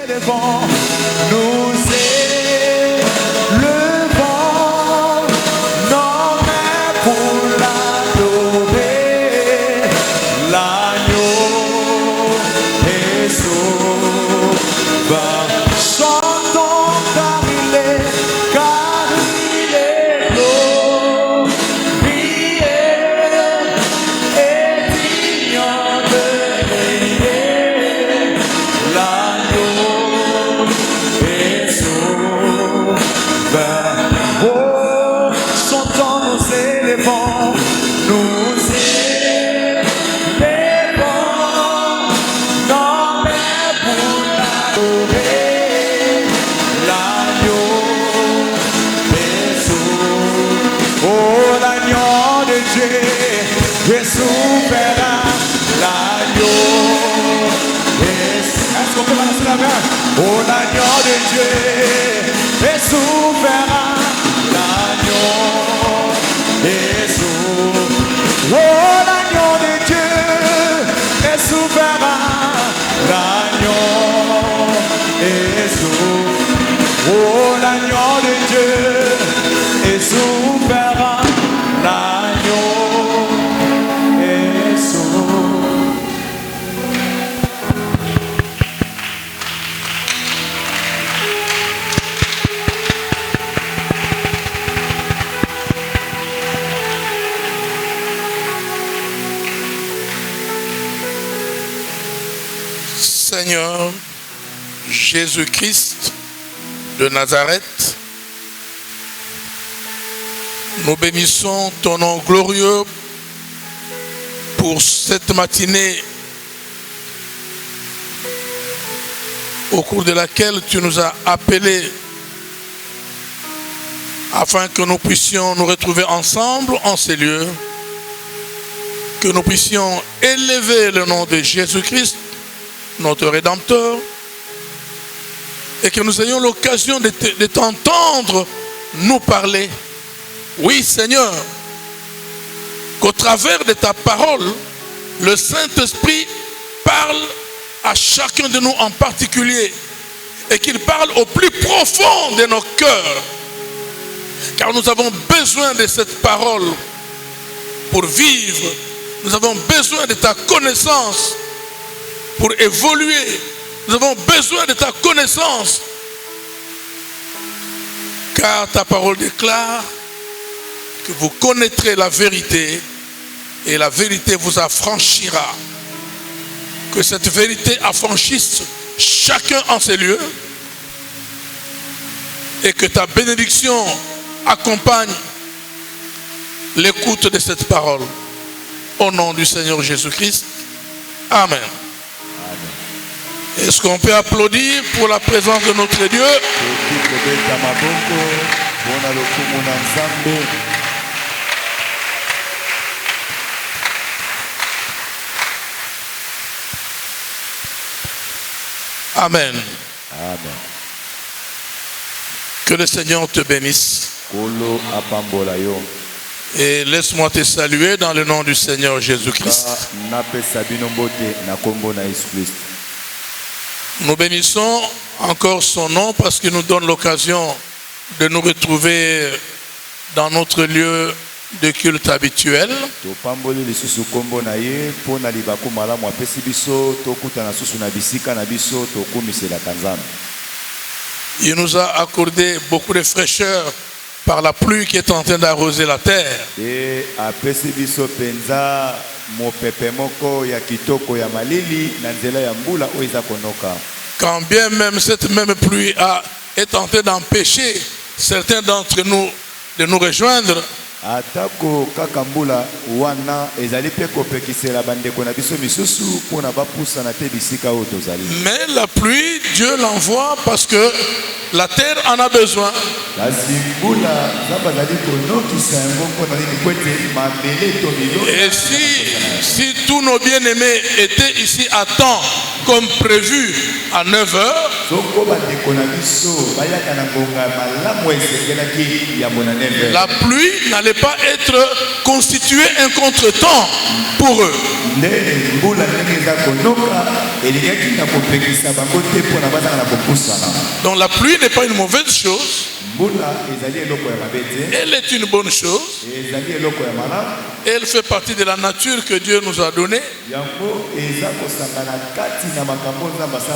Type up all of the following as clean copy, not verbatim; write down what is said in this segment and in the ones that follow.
élevons, nous élevons nos mains pour l'adorer. L'agneau est sauveur. Chantons car il est glorieux et digne de régner. L'agneau est sauveur. Oh, chantons, nous élevons, nous élevons nos mains pour l'adorer. L'agneau est sauveur. Oh, l'agneau de Dieu est souverain. L'agneau est souverain. Est-ce qu'on peut balancer la main? Oh, l'agneau de Dieu est souverain. L'agneau est souverain. Oh, l'agneau de Dieu est souverain. L'agneau est souverain. Oh, l'agneau de Dieu est souverain. L'agneau est souverain. Seigneur Jésus-Christ de Nazareth, nous bénissons ton nom glorieux pour cette matinée au cours de laquelle tu nous as appelés afin que nous puissions nous retrouver ensemble en ces lieux, que nous puissions élever le nom de Jésus-Christ, notre Rédempteur, et que nous ayons l'occasion de t'entendre nous parler. Oui, Seigneur, qu'au travers de ta parole, le Saint-Esprit parle à chacun de nous en particulier, et qu'il parle au plus profond de nos cœurs, car nous avons besoin de cette parole pour vivre. Nous avons besoin de ta connaissance pour évoluer. Nous avons besoin de ta connaissance, car ta parole déclare que vous connaîtrez la vérité et la vérité vous affranchira. Que cette vérité affranchisse chacun en ces lieux et que ta bénédiction accompagne l'écoute de cette parole. Au nom du Seigneur Jésus-Christ. Amen. Est-ce qu'on peut applaudir pour la présence de notre Dieu? Amen. Amen. Que le Seigneur te bénisse. Et laisse-moi te saluer dans le nom du Seigneur Jésus-Christ. Nous bénissons encore son nom parce qu'il nous donne l'occasion de nous retrouver dans notre lieu de culte habituel. Il nous a accordé beaucoup de fraîcheur par la pluie qui est en train d'arroser la terre. Quand bien même cette même pluie est en train d'empêcher certains d'entre nous de nous rejoindre, mais la pluie, Dieu l'envoie parce que la terre en a besoin. Et si tous nos bien-aimés étaient ici à temps, comme prévu à 9 h, La pluie n'allait pas être constituée un contre-temps pour eux. Donc la pluie n'est pas une mauvaise chose. Elle est une bonne chose. Elle fait partie de la nature que Dieu nous a donnée.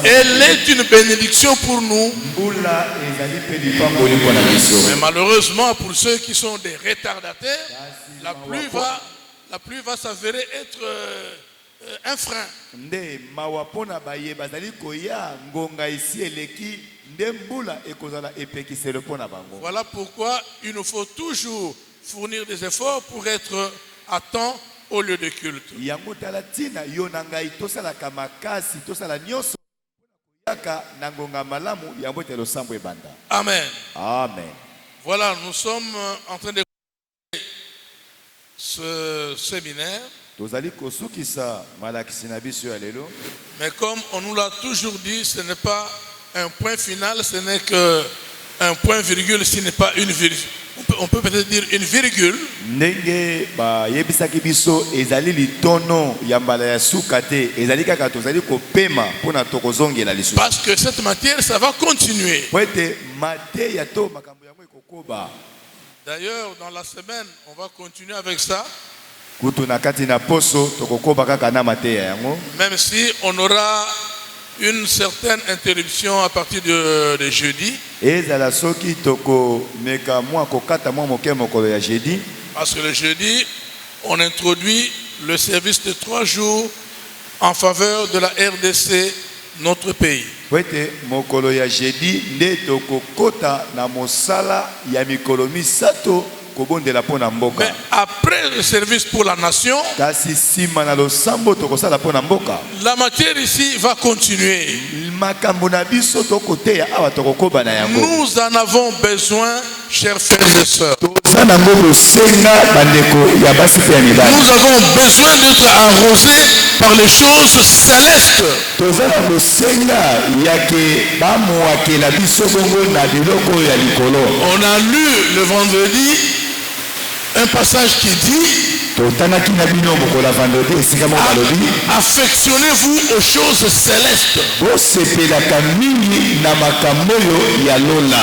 Elle est une bénédiction pour nous. Mais malheureusement, pour ceux qui sont des retardataires, la pluie va s'avérer être un frein. Voilà pourquoi il nous faut toujours fournir des efforts pour être à temps au lieu de culte. Amen. Amen. Voilà, nous sommes en train de ce séminaire. Mais comme on nous l'a toujours dit, ce n'est pas un point final, ce n'est qu'un point virgule, ce n'est pas une virgule. On peut peut-être dire une virgule. Parce que cette matière, ça va continuer. D'ailleurs, dans la semaine, on va continuer avec ça. Même si on aura une certaine interruption à partir de jeudi. Parce que le jeudi, on introduit le service de 3 jours en faveur de la RDC, notre pays. Mais après le service pour la nation, la matière ici va continuer. Nous en avons besoin, chers frères et sœurs. Nous avons besoin d'être arrosés par les choses célestes. On a lu le vendredi un passage qui dit: affectionnez-vous aux choses célestes.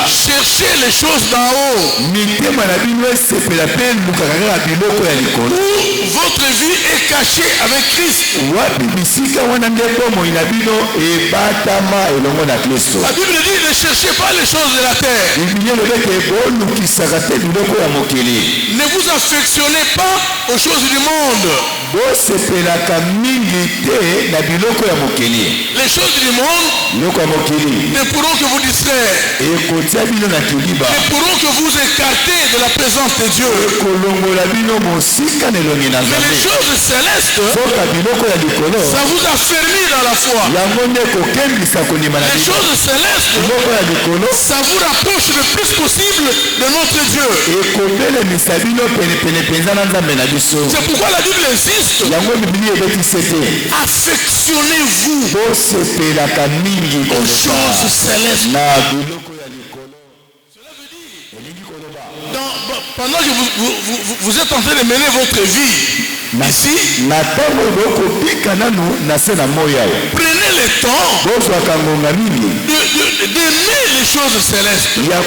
Cherchez les choses d'en haut. Votre vie est cachée avec Christ. La Bible dit: ne cherchez pas les choses de la terre. Ne vous affectionnez pas aux choses du monde. Les choses du monde ne pourront que vous distraire, ne pourront que vous écarter de la présence de Dieu. Mais les choses célestes, ça vous affermit dans la foi. Les choses célestes, ça vous rapproche le plus possible de notre Dieu. C'est pourquoi la Bible insiste: affectionnez-vous aux choses célestes. Cela veut dire, pendant que vous êtes en train de mener votre vie ici, prenez le temps d'aimer les choses célestes. Quand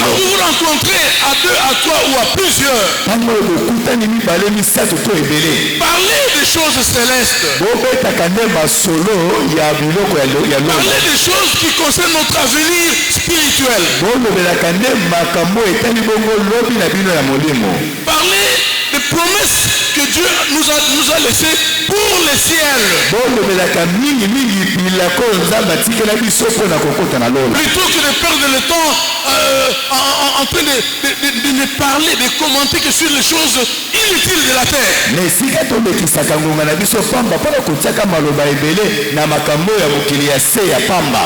vous vous rencontrez à 2, à 3 ou à plusieurs, parlez des choses célestes. Parlez des choses qui concernent notre avenir spirituel. Parlez des promesses que Dieu nous a laissées pour le ciel. Plutôt que de perdre le temps en train de parler, de commenter que sur les choses inutiles de la terre.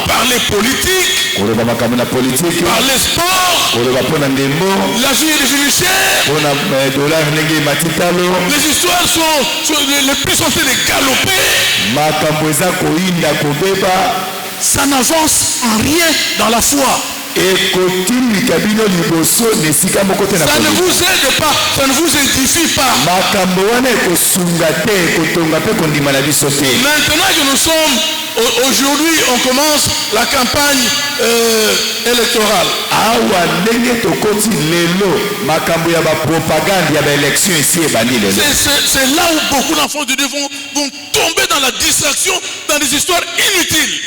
Parler politique, par les sports, la vie des judiciaires. Les histoires sont les plus en train de galoper. Ça n'avance en rien dans la foi. Ça ne vous aide pas, ça ne vous édifie pas. Maintenant que nous sommes, aujourd'hui on commence la campagne électorale. C'est là où beaucoup d'enfants de Dieu vont tomber dans la distraction, dans des histoires inutiles.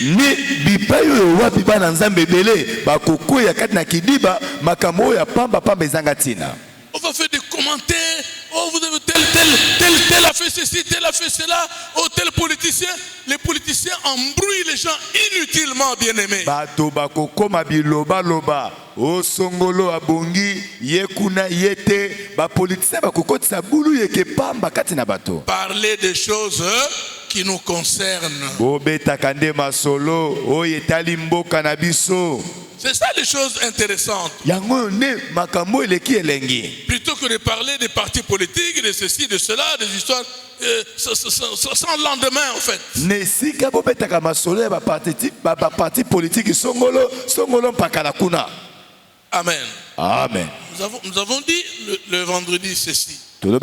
On va faire des commentaires. Oh, vous avez tel a fait ceci, tel a fait cela. Oh, tel politicien. Les politiciens embrouillent les gens inutilement, bien-aimés. Parler des choses qui nous concernent. C'est ça les choses intéressantes. Plutôt que de parler des partis politiques, de ceci, de cela, des histoires sans lendemain en fait. Amen. Amen. Nous avons dit le vendredi ceci. Vous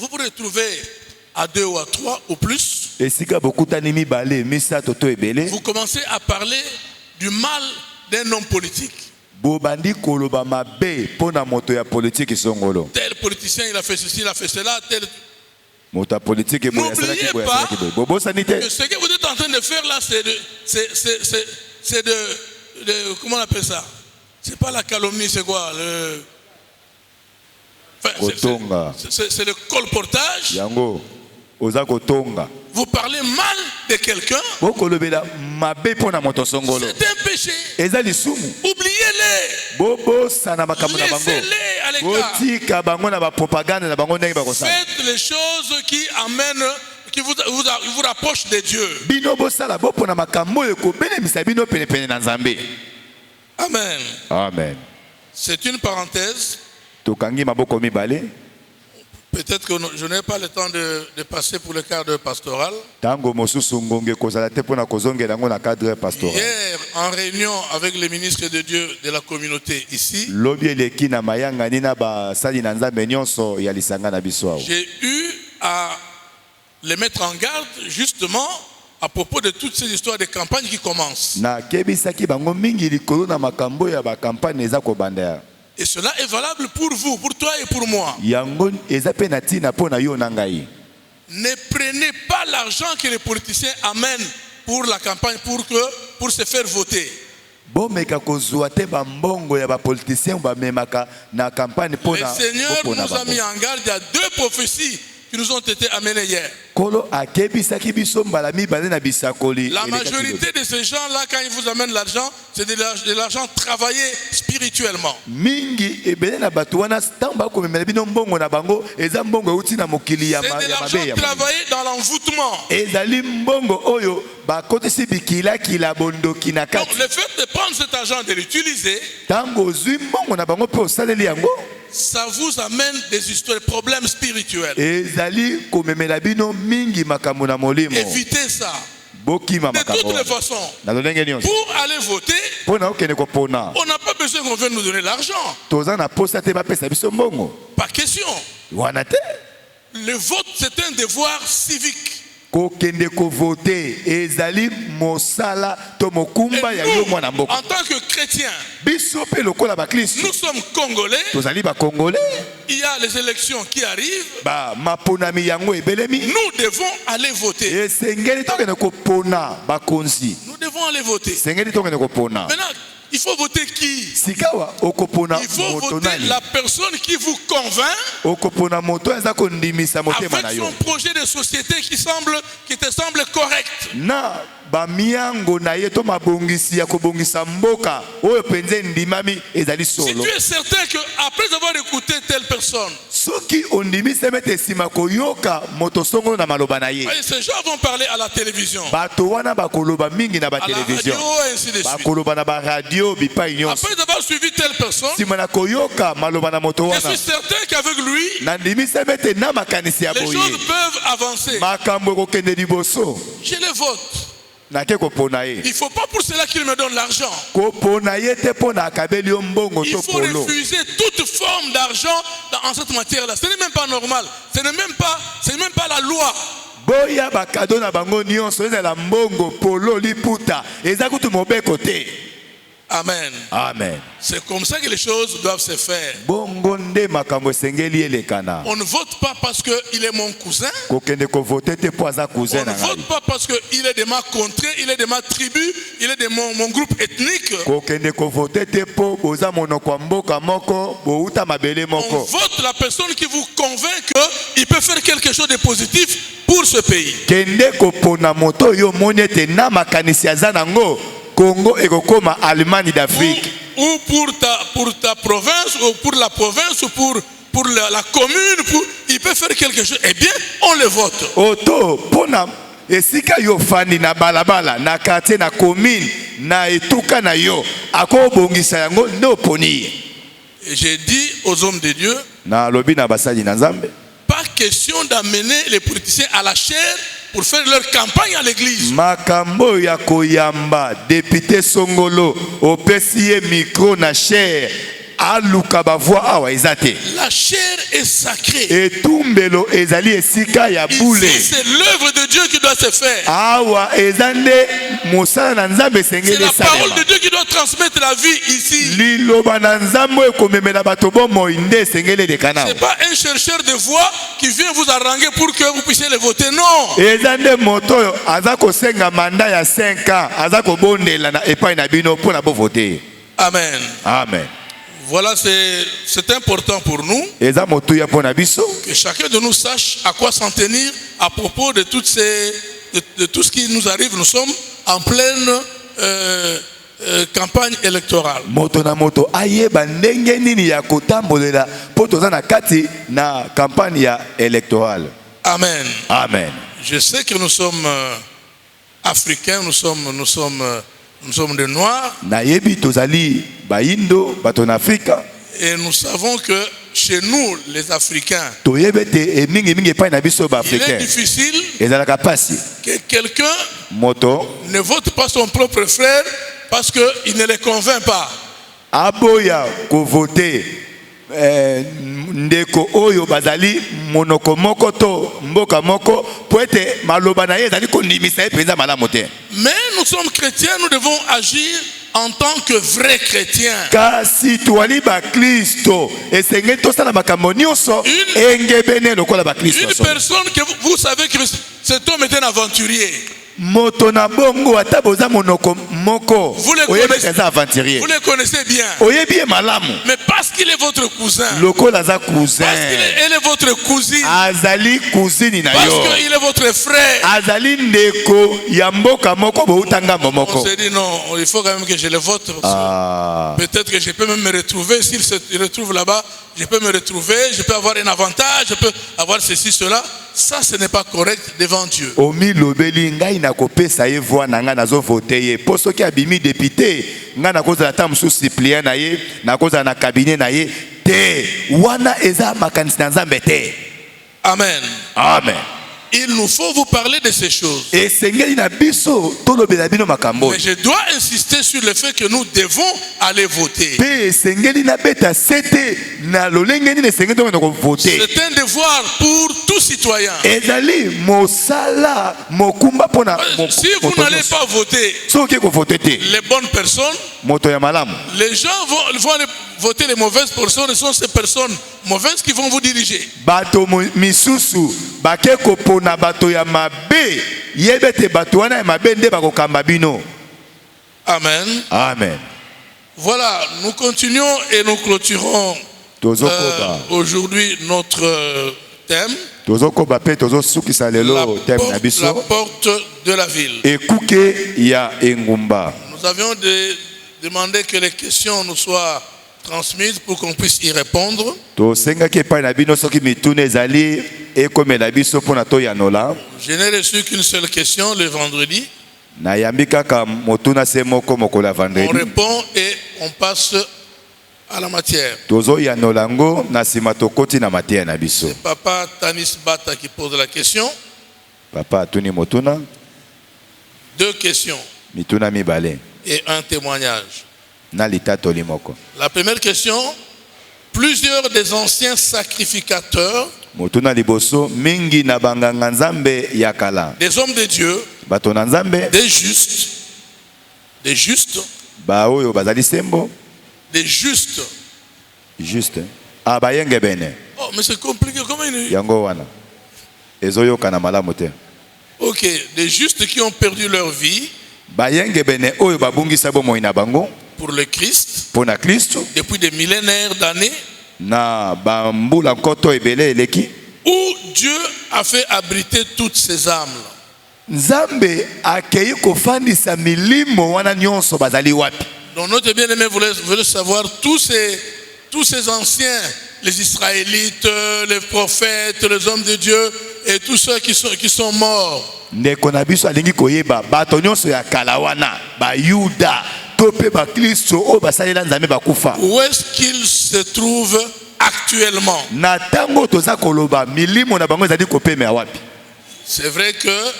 pourrez trouver à 2 ou à 3 ou plus. Vous commencez à parler du mal d'un homme politique. Tel politicien, il a fait ceci, il a fait cela, tel. N'oubliez pas que ce que vous êtes en train de faire là, c'est de comment on appelle ça? C'est pas la calomnie, c'est quoi? C'est le colportage. Vous parlez mal de quelqu'un. C'est un péché. Oubliez-les. Laissez-les à l'écart. Faites les choses qui amènent, qui vous rapprochent de Dieu. Amen. Amen. C'est une parenthèse. Peut-être que je n'ai pas le temps de passer pour le cadre pastoral. Hier, en réunion avec les ministres de Dieu de la communauté ici, j'ai eu à les mettre en garde justement à propos de toutes ces histoires de campagne qui commencent. Et cela est valable pour vous, pour toi et pour moi. Ne prenez pas l'argent que les politiciens amènent pour la campagne, pour se faire voter. Le Seigneur nous a mis en garde. Il y a 2 prophéties qui nous ont été amenées hier. La majorité de ces gens-là, quand ils vous amènent l'argent, c'est de l'argent travaillé spirituellement. C'est de l'argent travaillé dans l'envoûtement. Donc le fait de prendre cet argent et de l'utiliser, ça vous amène des histoires, des problèmes spirituels. Évitez ça. De toutes les façons, pour aller voter, on n'a pas besoin qu'on vienne nous donner l'argent. Pas question. Le vote, c'est un devoir civique. Et nous, en tant que chrétiens, nous sommes congolais. Il y a les élections qui arrivent. Nous devons aller voter. Nous devons aller voter. Maintenant, il faut voter qui? Il faut voter la personne qui vous convainc avec son projet de société qui te semble correct. Si tu es certain qu'après avoir écouté telle personne. Soki ondimisa mete sima koyoka moto songo na maloba na ye. Ces gens vont parler à la télévision, Bato wana bakoloba mingi na ba à la télévision. radio, et ainsi de suite. Bakoloba na ba radio bipa nyonso. Après avoir suivi telle personne, Sima na koyoka maloba na moto je wana. suis certain qu'avec lui, Na ndimisa mete na makanisi ya les boye. choses peuvent avancer. Makambo kokende liboso. Je le vote. Nake kopona ye. Il ne faut pas pour cela qu'il me donne l'argent. Kopona ye te pona akabeli yo mbongo Il to faut polo. refuser toute forme d'argent en cette matière-là. Ce n'est même pas normal. Ce n'est même pas la loi. Boya bakado na bango nyonso ezala mbongo polo liputa. Eza kutu mobeko te. Amen. Amen. C'est comme ça que les choses doivent se faire. Bongo nde makambo sengeli elekana. On ne vote pas parce qu'il est mon cousin. Kokende ko voter te po aza On cousin ne na ngai. vote pas parce qu'il est de ma contrée, il est de ma tribu, il est de mon groupe ethnique. Kokende ko voter te po boza monoko ya mboka moko bouta mabele On moko. vote la personne qui vous convainc qu'il peut faire quelque chose de positif pour ce pays. Kende ko pona moto yo monete na makanisi aza nango. Congo ekokoma Allemagne d'Afrique. Ou pour ta province, ou pour la province, ou pour la commune, il peut faire quelque chose. Eh bien, on le vote. Oto pona esika yo fani na balabala na quartier na commune na etuka na yo akobongisa yango ndo poni. Et j'ai dit aux hommes de Dieu, Na lobi na basali na Nzambe. pas question d'amener les politiciens à la chair pour faire leur campagne à l'église. Makambo ya koyamba député Songolo opesi ye micro na chair aluka bavoi awa ezate. La chair est sacrée. Etumbelo ezali esika ya boule. Ici, c'est l'œuvre de Dieu qui doit se faire. Awa ezande mosala na Nzambe C'est sengeli la parole salema. de Dieu qui doit transmettre la vie ici. Liloba na Nzambe ekomemela bato bomoi nde sengeli lekana. C'est pas un chercheur de voix qui vient vous haranguer pour que vous puissiez le voter. Non. Ezande moto oyo aza kosenga manda ya 5 ans aza kobondela na epai na bino mpona bo voter. Amen. Amen. Voilà, c'est important pour nous Eza motuya mpona biso. que chacun de nous sache à quoi s'en tenir à propos de tout ce qui nous arrive. Nous sommes en pleine campagne électorale. Moto na moto ayeba ndenge nini ya kotambolela po toza na kati na campagne ya électorale. Amen. Amen. Je sais que nous sommes africains, nous sommes des Noirs. Na yebi tozali baindo bato na Afrika. Et nous savons que chez nous, les Africains, Toyebete mingi mingi pa na biso ba il est africain. difficile Ezalaka pasi. que quelqu'un Moto ne vote pas son propre frère parce qu'il ne le convainc pas. aboya ko voter ndeko oyo bazali monoko moko to mboka moko po ete maloba na ye ezali kondimisa ye penza malamu te. Mais nous sommes chrétiens, nous devons agir en tant que vrais chrétiens. Kasi toali ba Kristo esengeli tosala makambo nyonso engebene lokola ba Kristo. Une personne que vous savez que cet homme est un aventurier. Moto na bongo ata boza monoko moko Vous le oyebete aza aventurier. Vous le connaissez bien. Oyebi ye malamu Mais parce qu'il est votre cousin, lokola aza cousin parce qu'elle est votre cousine, azali cousine na parce yo qu'il est votre frère, azali ndeko ya mboka moko bouta ngambo on moko. s'est dit non, il faut quand même que je le vote. Peut-être que je peux même me retrouver, s'il se retrouve là-bas, je peux me retrouver, je peux avoir un avantage, je peux avoir ceci, cela. Ça, ce n'est pas correct devant Dieu. Omi lobeli ngai na kopesa ye voix na nga nazo voter ye. Po soki abimi député nga na kozala ta musu suppléant na ye na kozala na cabinet na ye te. Wana eza makanisi na Nzambe te. Amen. Amen. Il nous faut vous parler de ces choses. Esengeli na biso tolobela bino makambo. Mais je dois insister sur le fait que nous devons aller voter. Pe esengeli na beta sete na lolenge nini esengeli to ko voter. C'est un devoir pour tout citoyen. Ezali mosala mokumba pona. Si vous n'allez pas voter soki ko voter te. les bonnes personnes, Moto ya malamu. les gens vont aller voter les mauvaises personnes. Ce sont ces personnes mauvaises qui vont vous diriger. Bato misusu bake kopona bato ya mabe yebete bato wana ya mabe nde bakokamba bino. Amen. Amen. Voilà, nous continuons et nous clôturons aujourd'hui notre thème. Tozokoba pe tozosukisa lelo thème na La biso. porte de la ville. Ekuke ya engumba. Nous avions demandé que les questions nous soient transmise pour qu'on puisse y répondre. Je n'ai reçu qu'une seule question le vendredi. On répond et on passe à la matière. C'est Papa Tanis Bata qui pose la question. Papa Tuni Motuna. 2 questions et un témoignage. La première question, plusieurs des anciens sacrificateurs, des hommes de Dieu, des justes, des justes. Juste. Ah, bayenge bene. Oh, mais c'est compliqué. Comment il est? Yango wana. Ezoyo kana malamu te. Ok, des justes qui ont perdu leur vie. Bayenge bene oyo babungisa bomo ina bango. Pour le Christ. Pour na Christ. Depuis des millénaires d'années. Na bambula koto ebele eleki. Où Dieu a fait abriter toutes ces âmes. Nzambe akei kofandisa milimo wana nyonso bazali wapi. Donc notre bien-aimé voulait savoir tous ces anciens, les Israélites, les prophètes, les hommes de Dieu et tous ceux qui sont morts. Ndeko na biso alingi koyeba bato nyonso ya kalawana ba Yuda tope ba Kristo o basalela nzambe bakufa. Où est-ce qu'ils se trouvent actuellement? Na tango toza koloba milimo na bango ezali kopema wapi. C'est vrai que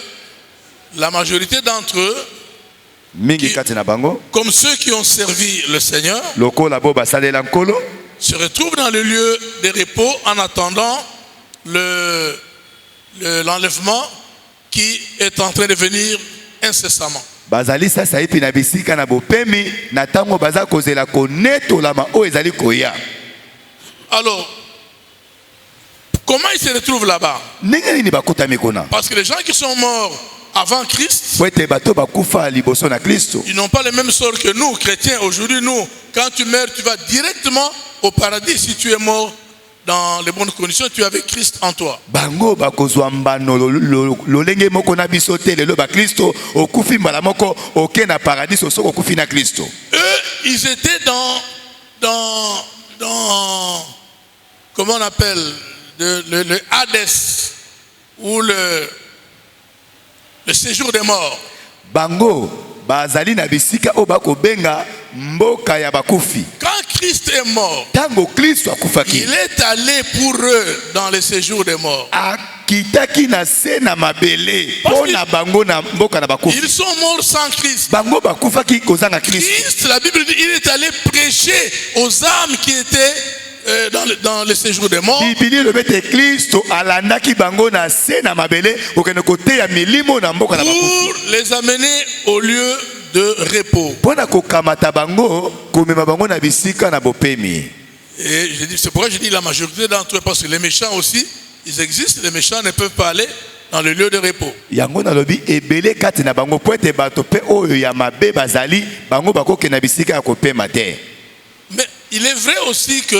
la majorité d'entre eux, comme ceux qui ont servi le Seigneur, se retrouvent dans le lieu de repos en attendant l'enlèvement qui est en train de venir incessamment. Alors, comment ils se retrouvent là-bas? Parce que les gens qui sont morts avant Christ, ils n'ont pas le même sort que nous, chrétiens. Aujourd'hui, nous, quand tu meurs, tu vas directement au paradis. Si tu es mort dans les bonnes conditions, tu es avec Christ en toi. Eux, ils étaient dans comment on appelle, le Hadès, ou le séjour des morts. Bango bazali na bisika obako benga mboka ya bakufi. Quand Christ est mort, tango Kristo akufaki, il est allé pour eux dans le séjour des morts. Akitaki na se na mabele pona bango na mboka na bakufi. Ils sont morts sans Christ. Bango bakufaki kozanga Christ. Christ, la Bible dit, il est allé prêcher aux âmes qui étaient dans le séjour des morts. Pour les amener au lieu de repos. Et c'est pourquoi je dis la majorité d'entre eux, parce que les méchants aussi, ils existent, les méchants ne peuvent pas aller dans le lieu de repos. Mais il est vrai aussi que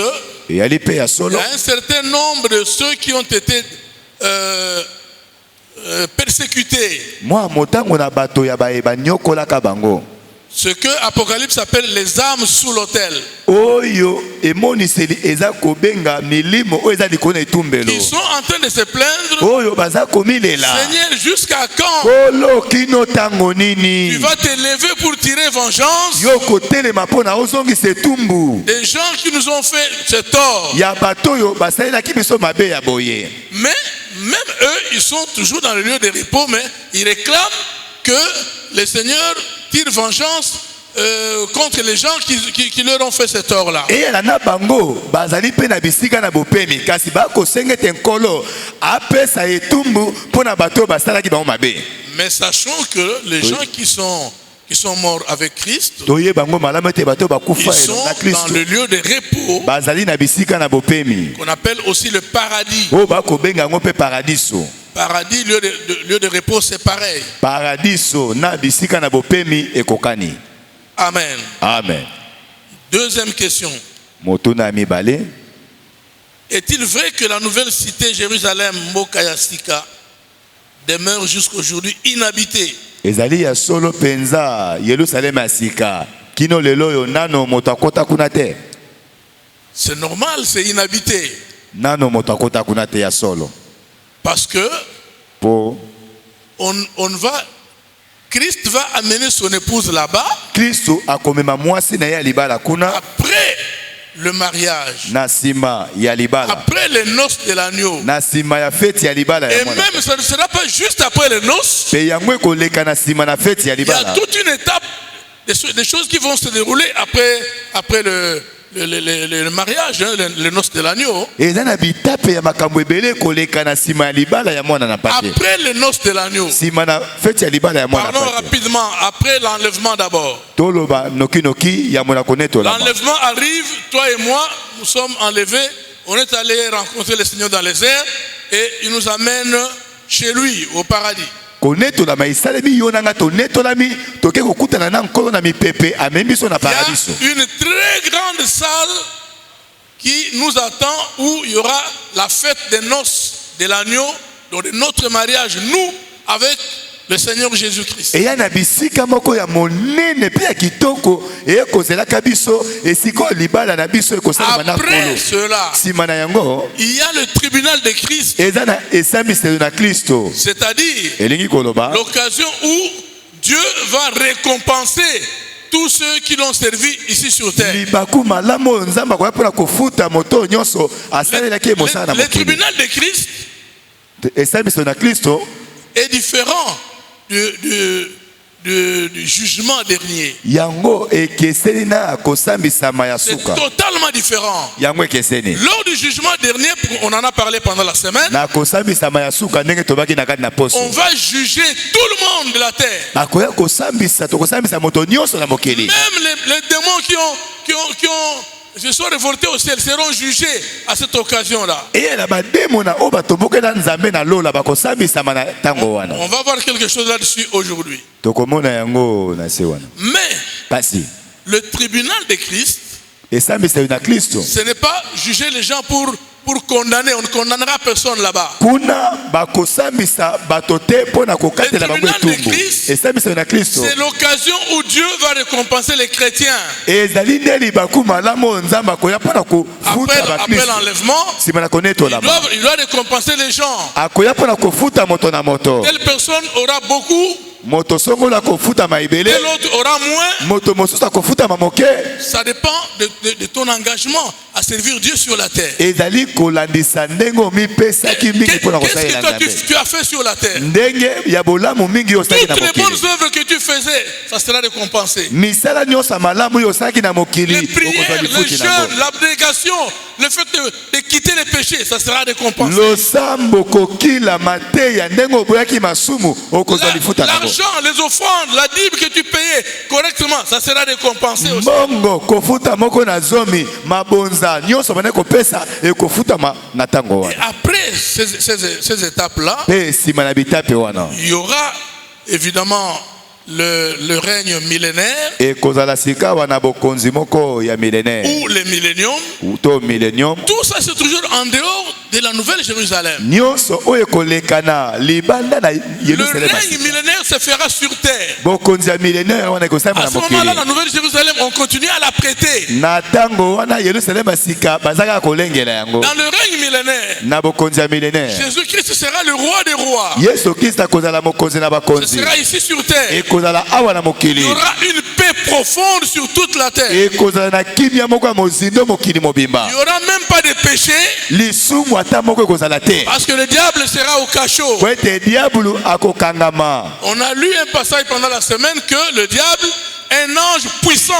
il y a un certain nombre de ceux qui ont été persécutés. Ce que Apocalypse appelle les âmes sous l'autel. Ils sont en train de se plaindre. Seigneur, jusqu'à quand tu vas te lever pour tirer vengeance des gens qui nous ont fait ce tort? Mais même eux, ils sont toujours dans le lieu de repos, mais ils réclament que le Seigneur tire vengeance contre les gens qui leur ont fait ce tort-là. Mais sachons que les gens qui sont morts avec Christ, ils sont dans le lieu de repos qu'on appelle aussi le paradis. Paradis, lieu de repos, c'est pareil. Amen. Amen. Deuxième question. Est-il vrai que la nouvelle cité Jérusalem, Mokayasika, demeure jusqu'aujourd'hui inhabitée? Ezali ya solo penza Yerusalem asika kino lelo yo nano moto akota kuna te. C'est normal, c'est inhabité. Nano moto akota kuna te ya solo. Parce que Po on va, Christ va amener son épouse là-bas. Kristo akomema mwasi na ya libala kuna. Après le mariage. Na sima ya libala. Après les noces de l'agneau. Na sima ya fête ya libala ya Et mwana. même ça ne sera pas juste après les noces. Pe yangwe koleka na sima na fête ya Il y a libala. toute une étape, des choses qui vont se dérouler après le mariage, hein, les noces de l'agneau. Eza na bitape ya makambo ebele koleka na sima ya libala ya mwana na pate. Après les noces de l'agneau. Sima na fête ya libala ya mwana na Parlons pate. rapidement, après l'enlèvement d'abord. Toloba noki noki ya mwana koneto la. L'enlèvement arrive, toi et moi, nous sommes enlevés. On est allé rencontrer le Seigneur dans les airs et il nous amène chez lui, au paradis. Koneto la maisalemi yonanga to netolami toke kokutana na nkolo na mipepe amemi so na Il y paradiso. a une très grande salle qui nous attend où il y aura la fête des noces de l'agneau, donc de notre mariage, nous, avec le Seigneur Jésus-Christ. Eya na bisika moko ya monene pe ya kitoko ekozela biso esiko libala na biso ekosala na Après nkolo. cela, Sima na yango il y a le tribunal de Christ, eza na esambiselo na Kristo. c'est-à-dire Elingi koloba l'occasion où Dieu va récompenser tous ceux qui l'ont servi ici sur terre. libaku malamu nzamba kwa pona kofuta moto nyonso asalelaki mosala na Le mokili. tribunal de Christ Esambiselo na Kristo est différent du jugement dernier. yango ekeseni na kosambisama ya C'est suka. totalement différent. Yango ekeseni. Lors du jugement dernier, on en a parlé pendant la semaine, Na kosambisama ya suka ndenge tobaki na kati na poso. on va juger tout le monde de la terre. Akoya kosambisa tokosambisa moto nyonso na mokili. Même les démons qui se sont révoltés au ciel seront jugés à cette occasion-là. Et la bademo na oba toboke na nzambe na lola bakosambisama na tango wana. On va voir quelque chose là-dessus aujourd'hui. Tokomona yango na se wana. Mais Kasi le tribunal de Christ, esambisa na Kristo. ce n'est pas juger les gens pour condamner. On ne condamnera personne là-bas. Kuna bakosambisa batote pona kokatela bango etumbu. Esambisa na Kristo. C'est l'occasion où Dieu va récompenser les chrétiens. Ezali ndeli bakuma lamo nzamba koya pona kofuta ba Après Kristo. l'enlèvement, Sima na koneto la. il doit récompenser les gens. Akoya pona kofuta moto na moto. Telle personne aura beaucoup, Moto songo la kofuta maibele. telle autre aura moins. Moto mosusa kofuta mamoke. Ça dépend de ton engagement à servir Dieu sur la terre. Ezali kolandisa ndengo mipesaki mingi pona Qu'est-ce kosalela que toi nzambe. tu as fait sur la terre? Ndenge ya bolamu mingi osaki na Toutes les bonnes mokili. œuvres que tu faisais, ça sera récompensé. Misala nyonso malamu yo osaki na Les mokili prières, okozwa les lifuti jeûnes, nango. l'abnégation, le fait de quitter les péchés, ça sera récompensé. Losambo kokila mateya ndenge oboyaki masumu okozwa lifuta nango. L'argent, les offrandes, la dîme que tu payais correctement, ça sera récompensé aussi. Bongo kofuta moko na zomi mabonza nyonso bane kopesa ekofuta na tango Et wana. après ces étapes-là, Pe sima na bitape wana. il y aura évidemment le règne millénaire Ekozala sika wana bokonzi moko ya millénaire. ou le millénium. To millénium. Tout ça c'est toujours en dehors de la Nouvelle Jérusalem. Nyonso oyo kolekana libanda na Le Yerusalem. règne millénaire se fera sur terre. Bokonzi ya millénaire wana ekosama À na ce moment-là, mokili. la Nouvelle Jérusalem, on continue à la prêter. Na tango wana Yerusalem asika bazaka kolengela yango. Dans le règne millénaire, Na bokonzi ya millénaire. Jésus-Christ sera le roi des rois. Yesu Kristo akozala mokonzi na Ce bakonzi. sera ici sur terre. Ekozala awa na Il mokili. y aura une paix profonde sur toute la terre. Ekozala na kimia moko ya mozindo mokili mobimba. Il n'y aura même pas de péché Lisumu ata moko ekozala te. parce que le diable sera au cachot. Po ete diabulu akokangama. On a lu un passage pendant la semaine que le diable, un ange puissant,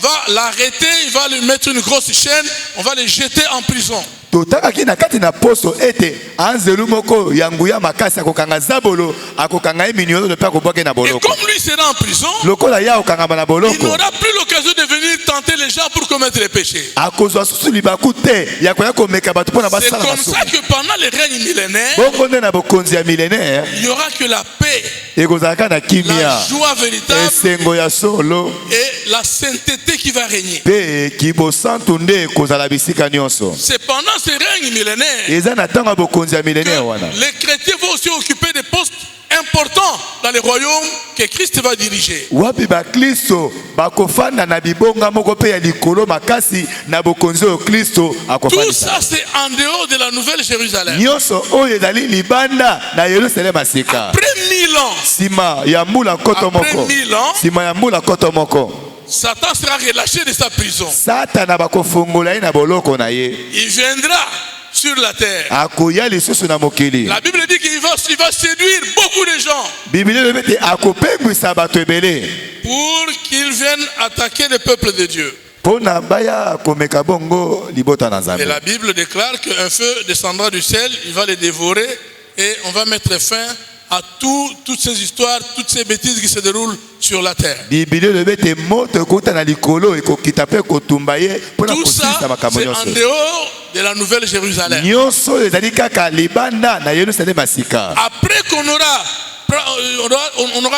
va l'arrêter, il va lui mettre une grosse chaîne, on va le jeter en prison. Totakaki na kati na poso ete anzelu moko ya nguya makasi akokanga zabolo akokanga ye minyolo de pa kobwake na Et boloko. comme lui sera en prison, Lokola ya okangama na il boloko. n'aura plus l'occasion de venir tenter les gens pour commettre les péchés. Akozwa susu libaku te ya koya komeka bato mpona C'est basala comme masumu. ça que pendant le règne millénaire, Bongo nde na bokonzi ya millénaire il n'y aura que la paix, ekozalaka na la kimia joie véritable esengo ya solo et la sainteté qui va régner. mpe kibosantu nde ekozala bisika nyonso. C'est pendant ce règne millénaire, eza na ntango ya bokonzi ya millénaire wana les chrétiens vont aussi occuper des postes importants dans les royaumes que Christ va diriger. wapi bakristo bakofanda na bibonga moko pe ya likolo makasi na bokonzi oyo kristo Tout akofandisa. ça, c'est en dehors de la nouvelle Jérusalem. nyonso oyo ezali libanda na yerusalema sika Après 1000 ans, nsima ya mbula nkoto Après moko 1000 ans, nsima ya mbula nkoto moko Satan sera relâché de sa prison. satana bakofungola ye na boloko na ye Il viendra sur la terre. akoya lisusu na mokili. La Bible dit qu'il va séduire beaucoup de gens biblia elobi ete akopengwisa bato ebele pour qu'ils viennent attaquer le peuple de Dieu. mpo na baya komeka bongo libota na Et nzambe. la Bible déclare qu'un feu descendra du ciel, il va les dévorer et on va mettre fin à toutes ces histoires, toutes ces bêtises qui se déroulent sur la terre. biblia elobi ete moto ekouta na likolo ekokita mpe kotumba ye mpo na Tout ça, kosilisa makambo c'est en nyonso. dehors de la nouvelle Jérusalem. nyonso oyo ezali kaka libanda na yerusalema sika. Après qu'on aura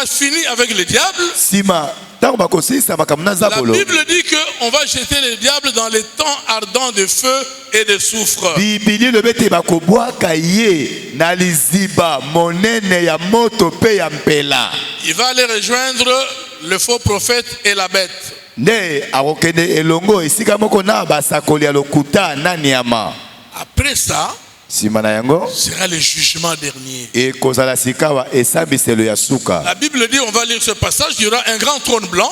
fini avec le diable, nsima ntango bakosilisa makambo na la nzabolo, Bible dit qu'on va jeter le diable dans les temps ardents de feu et de soufre. biblia elobi ete bakobwaka ye na liziba monene ya moto mpe ya mpela. Il va aller rejoindre le faux prophète et la bête. nde akokende elongo esika moko na basakoli ya lokuta na nyama. Après ça, nsima na yango sera le jugement dernier. ekozala sikawa esambiselo ya suka. La Bible dit, on va lire ce passage, il y aura un grand trône blanc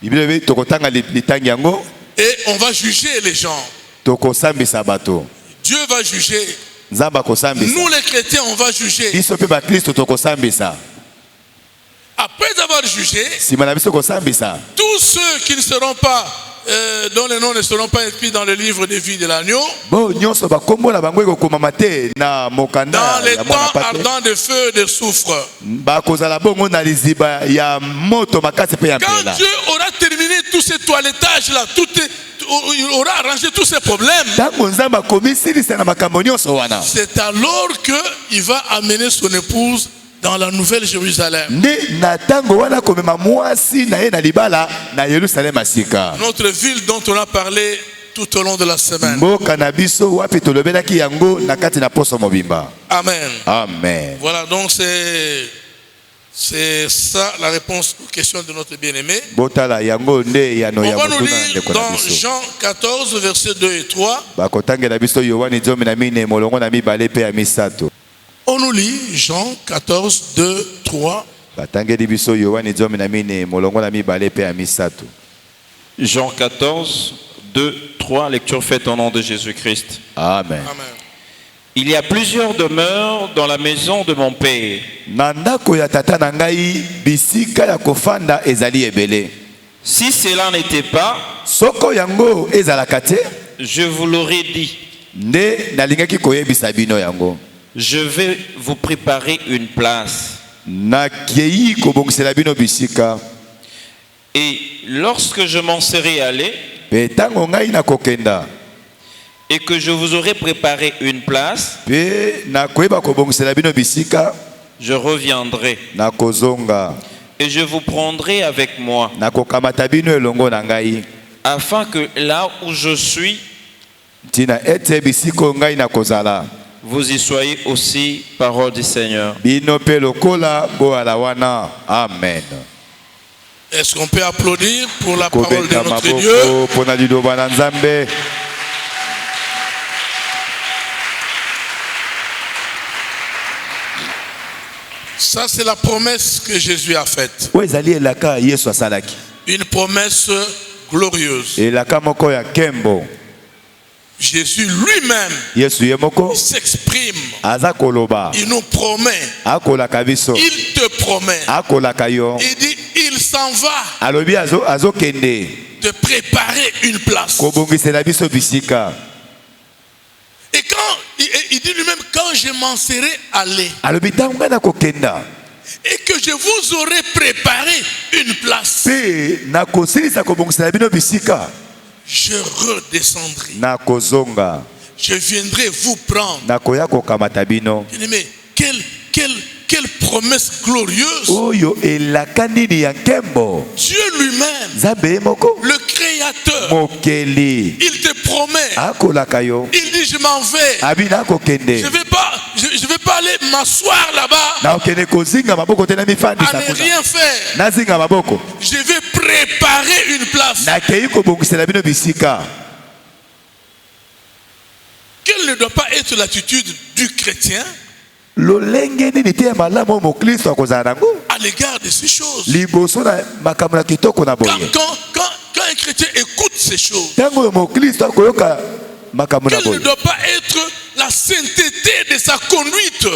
biblia elobi tokotanga litangi yango et on va juger les gens. tokosambisa bato. Dieu va juger. nzambe akosambisa Nous les chrétiens, on va juger. biso mpe bakristo tokosambisa. Après avoir jugé, nsima na biso kosambisa tous ceux qui ne seront pas, dont les noms ne seront pas inscrits dans le livre de vie de l'agneau, bo nyonso bakombo na bango ekokomama te na mokanda dans les ya mwana temps pate, ardents de feu et de soufre. bakozala bongo na liziba ya moto makasi mpe ya Quand mpela. Dieu aura terminé tous ces toilettages-là, il aura arrangé tous ces problèmes, ntango nzambe akomisilisa na makambo nyonso wana, c'est alors qu'il va amener son épouse dans la nouvelle Jérusalem. nde na ntango wana komema mwasi na ye na libala na yerusalema sika. Notre ville dont on a parlé tout au long de la semaine. mboka na biso wapi tolobelaki yango na kati na poso mobimba. Amen. Amen. Voilà, donc c'est ça la réponse aux questions de notre bien-aimé. botala yango nde yano On ya va nous motuna na lire ndeko na dans biso. Jean 14, versets 2 et 3. bakotangela biso yohani 14 molongo na mibale mpe ya misato. On nous lit Jean 14, 2, 3. batangeli biso yohani 14 molongo na mibale mpe ya misato. Jean 14, 2, 3, lecture faite au nom de Jésus-Christ. Amen. Amen. Il y a plusieurs demeures dans la maison de mon Père. na ndako ya tata na ngai bisika ya kofanda ezali ebele. Si cela n'était pas, soko yango ezalaka te, je vous l'aurais dit. nde nalingaki koyebisa bino yango. Je vais vous préparer une place. nakei kobongisela bino bisika. Et lorsque je m'en serai allé mpe ntango ngai nakokenda et que je vous aurai préparé une place, mpe nakoyeba kobongisela bino bisika, je reviendrai nakozonga et je vous prendrai avec moi, nakokamata bino elongo na ngai, afin que là où je suis, ntina ete bisika oyo ngai nakozala vous y soyez aussi, parole du Seigneur. bino mpe lokola boala wana. Amen. Est-ce qu'on peut applaudir pour la parole de kobeta notre Dieu? maboko mpona liloba na nzambe. Ça, c'est la promesse que Jésus a faite. oyo ezali elaka yesu asalaki, Une promesse glorieuse. elaka moko ya nkembo. Jésus lui-même yesu ye moko s'exprime. aza koloba, Il nous promet. akolaka biso, Il te promet. akolaka yo, Il dit, il s'en va alobi azokende te préparer une place. kobongisela biso bisika. Et quand il dit lui-même, quand je m'en serai allé alobi ntango ngai nakokenda et que je vous aurai préparé une place, mpe nakosilisa kobongisela bino bisika, je redescendrai. nakozonga Je viendrai vous prendre. nakoya kokamata bino. Mais quelle quelle promesse glorieuse. oyo elaka nini ya nkembo. Dieu lui-même, Nzambe ye moko le créateur, mokeli il te promet. akolaka yo Il dit, je m'en vais. abina akokende Je vais pas aller m'asseoir là-bas nakokende kozinga maboko te na à mifandisa ne kuna rien faire. nazinga maboko Je vais préparer une place. nakei kobongisela bino bisika. Quelle ne doit pas être l'attitude du chrétien lolenge nini te ya malamu oyo mokristo akozala nango à l'égard de ces choses? liboso na makambo na kitoko na boye. Quand un chrétien écoute ces choses, ntango oyo mokristo akoyoka makambo na quelle ne boye, doit pas être la sainteté de sa conduite?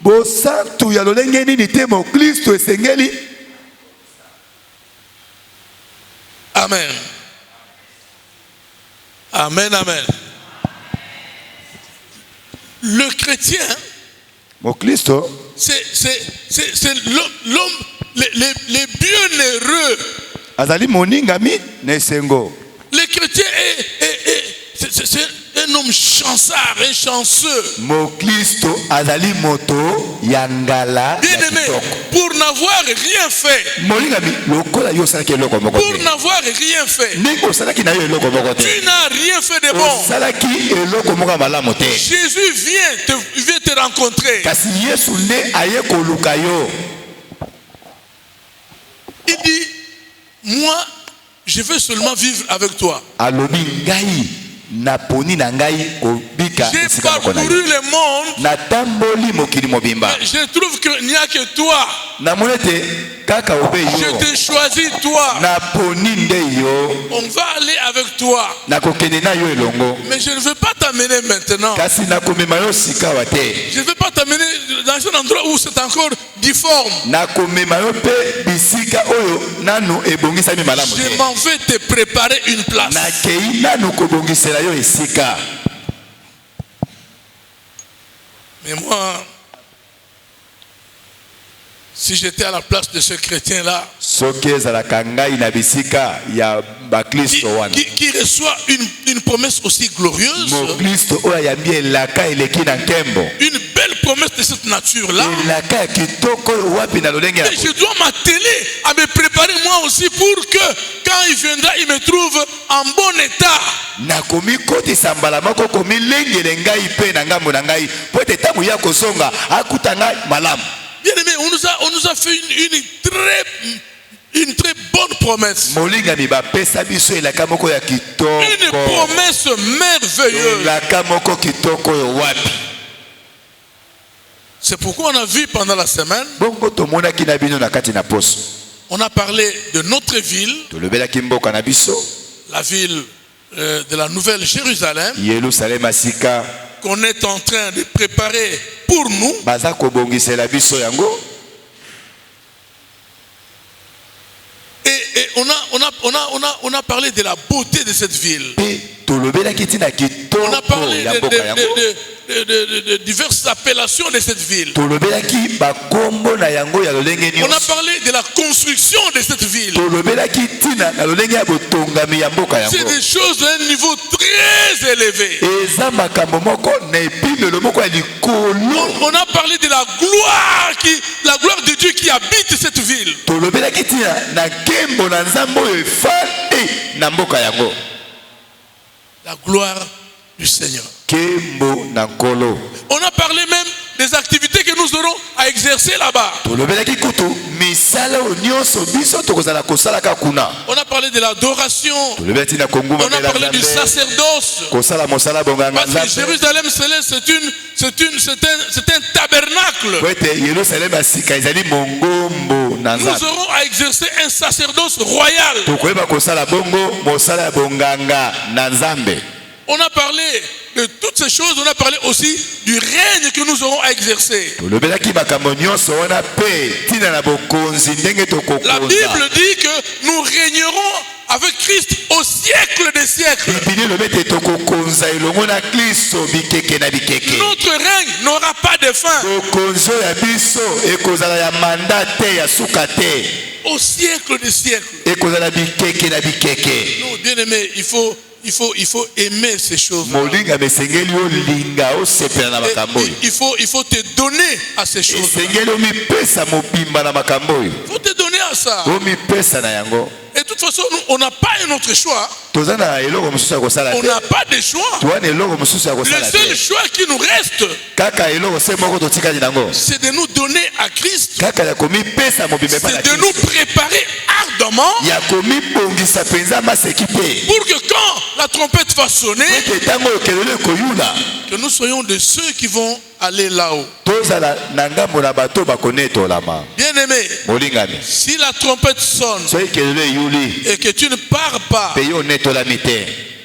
bosantu ya lolenge nini te mokristo esengeli. Amen. Amen, amen. Le chrétien, mokristo c'est l'homme, les bienheureux. azali moningami na esengo. Le chrétien c'est un homme chancard, un chanceux. mokristo azali moto ya ngala Bien ya aimé, kitoko. pour n'avoir rien fait, moningami lokola yo osalaki eloko moko pour te n'avoir rien fait, ndenge osalaki na yo eloko moko te tu n'as rien fait de bon. osalaki eloko moko ya malamu te Jésus vient te rencontrer. kasi yesu nde aye koluka yo. Il dit, moi, je veux seulement vivre avec toi. alobi ngai naponi na ngai kobika J'ai esika moko na parcouru yo. le monde. natamboli mokili mobimba Je trouve qu'il n'y a que toi. namoni ete kaka obe Je yo t'ai choisi toi. naponi nde yo On va aller avec toi. nakokende na yo elongo Mais je ne veux pas t'amener maintenant. kasi nakomema yo sika wa te Je ne veux pas t'amener dans un endroit où c'est encore difforme. nakomema yo mpe bisika oyo nanu ebongisami malamu Je te m'en vais te préparer une place. nakei nanu kobongisela yo esika. Mais moi, si j'étais à la place de ce chrétien-là, soki ezalaka ngai na bisika ya baklisto wana qui reçoit une promesse aussi glorieuse, moklisto oyo ayambi elaka eleki na nkembo une belle promesse de cette nature-là, elaka ya kitoko oyo wapi na lolenge ya et je dois m'atteler à me préparer moi aussi pour que quand il viendra, il me trouve en bon état. nakomi kotisa mbala moko komilengele ngai mpe na ngambo na ngai po ete ntango ya kozonga akuta ngai malamu. Bien aimé, on nous a fait une très bonne promesse. molingami bapesa biso elaka moko ya Une kitoko promesse merveilleuse. elaka moko kitoko oyo wapi. C'est pourquoi on a vu pendant la semaine, bongo tomonaki na bino na kati na poso on a parlé de notre ville, tolobelaki mboka na biso la ville de la Nouvelle Jérusalem, yerusalema sika qu'on est en train de préparer pour nous. baza kobongisela biso yango. Et on a parlé de la beauté de cette ville. Pe tolobelaki tina On a kitoko parlé ya mboka yango. de diverses appellations de cette ville. tolobelaki bakombo na yango ya lolenge On a nyonso. parlé de la construction de cette ville. tolobelaki tina na lolenge ya botongami ya mboka C'est yango. des choses d'un niveau très élevé. eza makambo moko na epimelo moko ya likolo. On a parlé de la gloire de Dieu qui habite cette ville. tolobelaki tina na nkembo na nzambe oyo efandi na mboka yango. La gloire du Seigneur. nkembo na nkolo. On a parlé même des activités que nous aurons à exercer là-bas. tolobelaki kutu misala oyo nyonso biso tokozala kosalaka kuna. On a parlé de l'adoration. tolobelaki na On kongumamela a parlé du nzambe sacerdoce. kosala mosala bonganga Parce que nzambe. Jérusalem céleste, c'est un tabernacle. po ete yerusalema ya sika ezali mongombo na Nous nzambe. aurons à exercer un sacerdoce royal. tokoyeba kosala bongo mosala ya bonganga na nzambe. On a parlé de toutes ces choses. On a parlé aussi du règne que nous aurons à exercer. tolobelaki makambo nyonso wana mpe ntina na bokonzi ndenge La tokokonza. Bible dit que nous régnerons avec Christ au siècle des siècles. bibili elobi ete tokokonza elongo na kristo bikeke na bikeke. Notre règne n'aura pas de fin. bokonzi oyo ya biso ekozala ya manda te ya suka te. Au siècle des siècles. ekozala bikeke na bikeke. Non, bien aimé, il faut il faut aimer ces choses. molinga mesengeli olinga osepela na makambo oyo. Il faut te donner à ces choses. Esengeli omipesa mobimba na makambo oyo. Il faut te donner à ça. Omipesa na yango. Et de toute façon, nous, on n'a pas un autre choix. Toza na eloko mosusu ya kosala On te. n'a pas de choix. Toza na eloko mosusu ya Le kosala seul te. choix qui nous reste, Kaka eloko se moko totikali nango. c'est de nous donner à Christ. Kaka ya komipesa mobimba epai na C'est de nous Kristo. préparer ardemment Ya komibongisa penza maseki pe. pour que quand la trompette va sonner, Ete ntango oyo kelelo ekoyula. que nous soyons de ceux qui vont aller là-haut. Tozala na ngambo na bato bakonetolama. Bien-aimé, Molingami. si la trompette sonne Soki kelelo eyuli. et que tu ne pars pas, Pe yo onetolami te.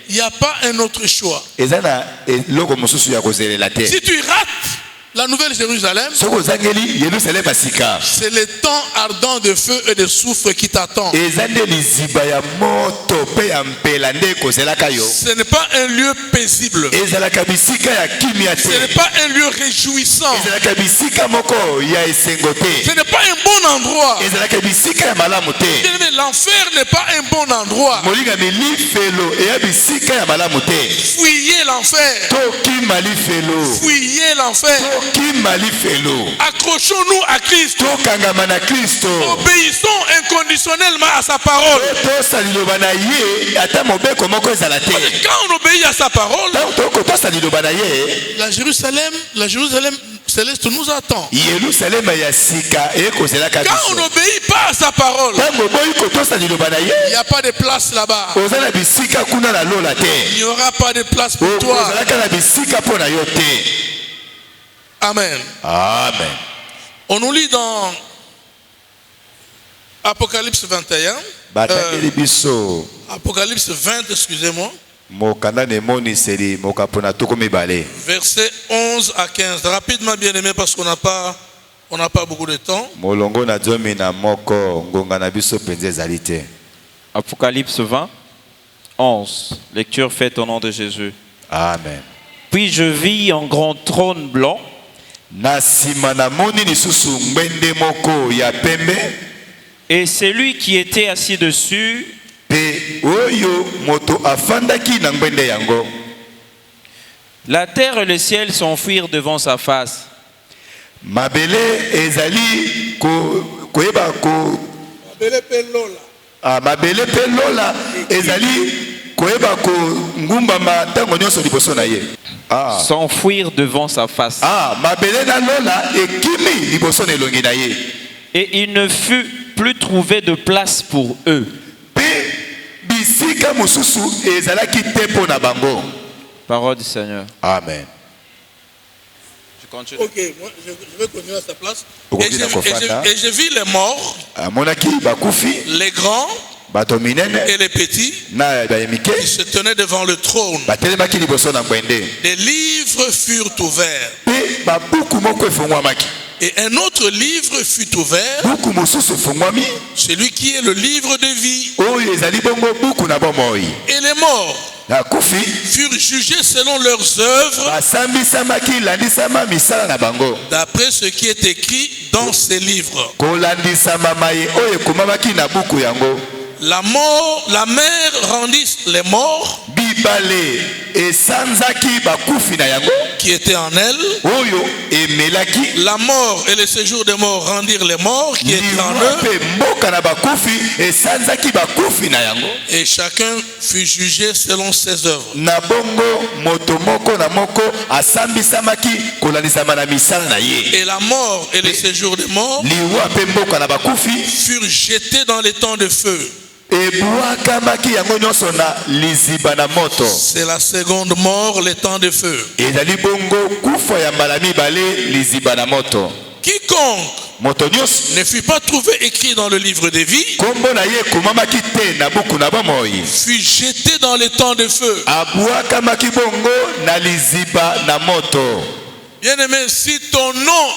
il n'y a pas un autre choix. Eza na eloko mosusu ya kozelela te. Si tu rates la Nouvelle Jérusalem, Soki ozangeli Yerusalema sika. c'est le temps ardent de feu et de soufre qui t'attend. Eza nde liziba ya moto pe ya mpela nde ekozelaka yo. Ce n'est pas un lieu paisible. Ezalaka bisika ya kimia Ce n'est te. pas un lieu réjouissant. Ezalaka bisika moko ya esengo Ce te. n'est pas un bon endroit. Ezalaka bisika ya malamu te. Bien-aimé, l'enfer n'est pas un bon endroit. Molingami lifelo eya bisika ya malamu te. Fuyez l'enfer. Tokima lifelo. Fuyez l'enfer. Tokima lifelo. Accrochons-nous à Christ. Tokangama na Kristo. Obéissons inconditionnellement à sa parole. Tosala liloba na ye ata mobeko moko ezala te. Quand on obéit à sa parole, Ntango tokotosala liloba na ye, la Jérusalem céleste nous attend. Yerusalema ya sika ekozelaka Quand on biso. n'obéit pas à sa parole, Ntango boyi kotosala liloba na il ye, n'y a pas de place là-bas. oza na bisika kuna na lola Il te. n'y aura pas de place pour toi. Ozalaka na bisika mpo na yo te. Amen. Amen. On nous lit dans Apocalypse 21. Batangeli biso Apocalypse 20, excusez-moi. mokanda na emoniseli mokapo na tuku mibale. Versets 11 à 15. Rapidement, bien-aimé, parce qu'on n'a pas beaucoup de temps. Molongo na zomi na moko ngonga na biso penza ezali te. Apocalypse 20, 11. Lecture faite au nom de Jésus. Amen. Puis je vis un grand trône blanc Na nsima namoni lisusu ngwende moko ya pembe et celui qui était assis dessus pe oyo moto afandaki na ngwende yango. La terre et le ciel s'enfuirent devant sa face. Mabele ezali koyeba ko mabele pe lola ezali koyeba ko ngumbama ntango nyonso liboso na ye. S'enfuir devant sa face. Mabele na lola ekimi liboso na elongi na ye. Et il ne fut plus trouvé de place pour eux. Pe bisika mosusu ezalaki te mpo na bango. Parole du Seigneur. Amen. Je continue. Ok, moi, je vais continuer à sa place. Et je vis les morts, amonaki bakufi les grands bato minene et les petits, na bayemike qui se tenaient devant le trône. batelemaki liboso na ngwende. Des livres furent ouverts. Pe babuku moko efungwamaki. Et un autre livre fut ouvert, Buku mosusu efungwami celui qui est le livre de vie. oyo ezali bongo buku na bomoi. Et les morts Na kufi furent jugés selon leurs œuvres, basambisamaki landisama misala na bango. d'après ce qui est écrit dans ces livres. Kolandisama maye oyo ekomamaki na buku yango. La mer rendit les morts Bibale esanzaki bakufi na yango qui étaient en elle. oyo emelaki. La mort et le séjour des morts rendirent les morts qui étaient en Liwa eux. pe mboka na bakufi esanzaki bakufi na yango. Et chacun fut jugé selon ses œuvres. Na bongo moto moko na moko asambisamaki kolandisama na misala na ye. Et la mort et le séjour des morts Liwa pe mboka na bakufi furent jetés dans les temps de feu. ebwakamaki yango nyonso na liziba na moto. C'est la seconde mort, les temps de feu. Ezali bongo kufa ya mbala mibale liziba na moto. Quiconque Moto nyonso ne fut pas trouvé écrit dans le livre de vie kombo na ye ekomamaki te na buku na bomoi. fut jeté dans les temps de feu. Abwakamaki bongo na liziba na moto. Bien-aimé, si ton nom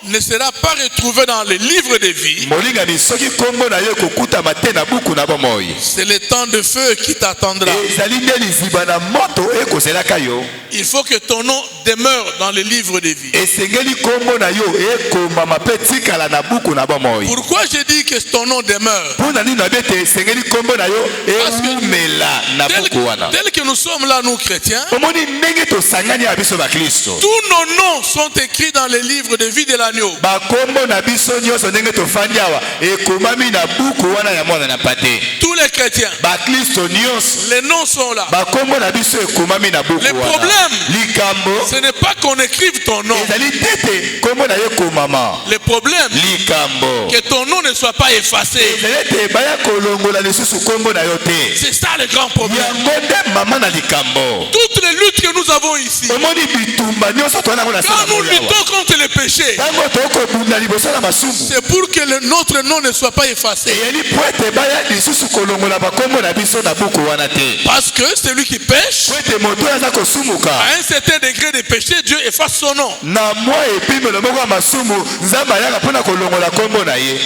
ne sera pas retrouvé dans les livres de vie, molingami soki kombo na yo kokutama te na buku na bomoi, c'est le temps de feu qui t'attendra. ezali nde liziba na moto ekozelaka yo. Il faut que ton nom demeure dans les livres de vie. Esengeli kombo na yo ekomama mpe tikala na buku na bomoi. Pourquoi je dis que ton nom demeure? Mpona nini na bete esengeli kombo na yo eumela na buku wana. Tel que nous sommes là, nous chrétiens, omoni ndenge tosangani ya biso bakristo, tous nos noms sont écrits dans les livres de vie de l'agneau. bakombo na biso nyonso ndenge tofandi awa ekomami na buku wana ya mwana na pate. Tous les chrétiens, bakristo nyonso les noms sont là. bakombo na biso ekomami na buku Le wana. problème, likambo ce n'est pas qu'on écrive ton nom. ezali tete kombo na yo ekomama. Le problème, likambo que ton nom ne soit pas effacé. ezali te baya kolongola lisusu kombo na yo te. C'est ça le grand problème. yango nde mama na likambo. Toutes les luttes que nous avons ici, omoni bitumba nyonso toana ngo na quand nous luttons contre le péché, ntango tokobunda liboso na masumu, c'est pour que notre nom ne soit pas effacé. eyeli po ete baya lisusu kolongola bakombo na biso na buku wana te. Parce que celui qui pêche, po ete moto oyo aza kosumuka à un certain degré de péché, Dieu efface son nom. na mwa epimelo moko ya masumu, nzambe ayaka mpona kolongola kombo na ye.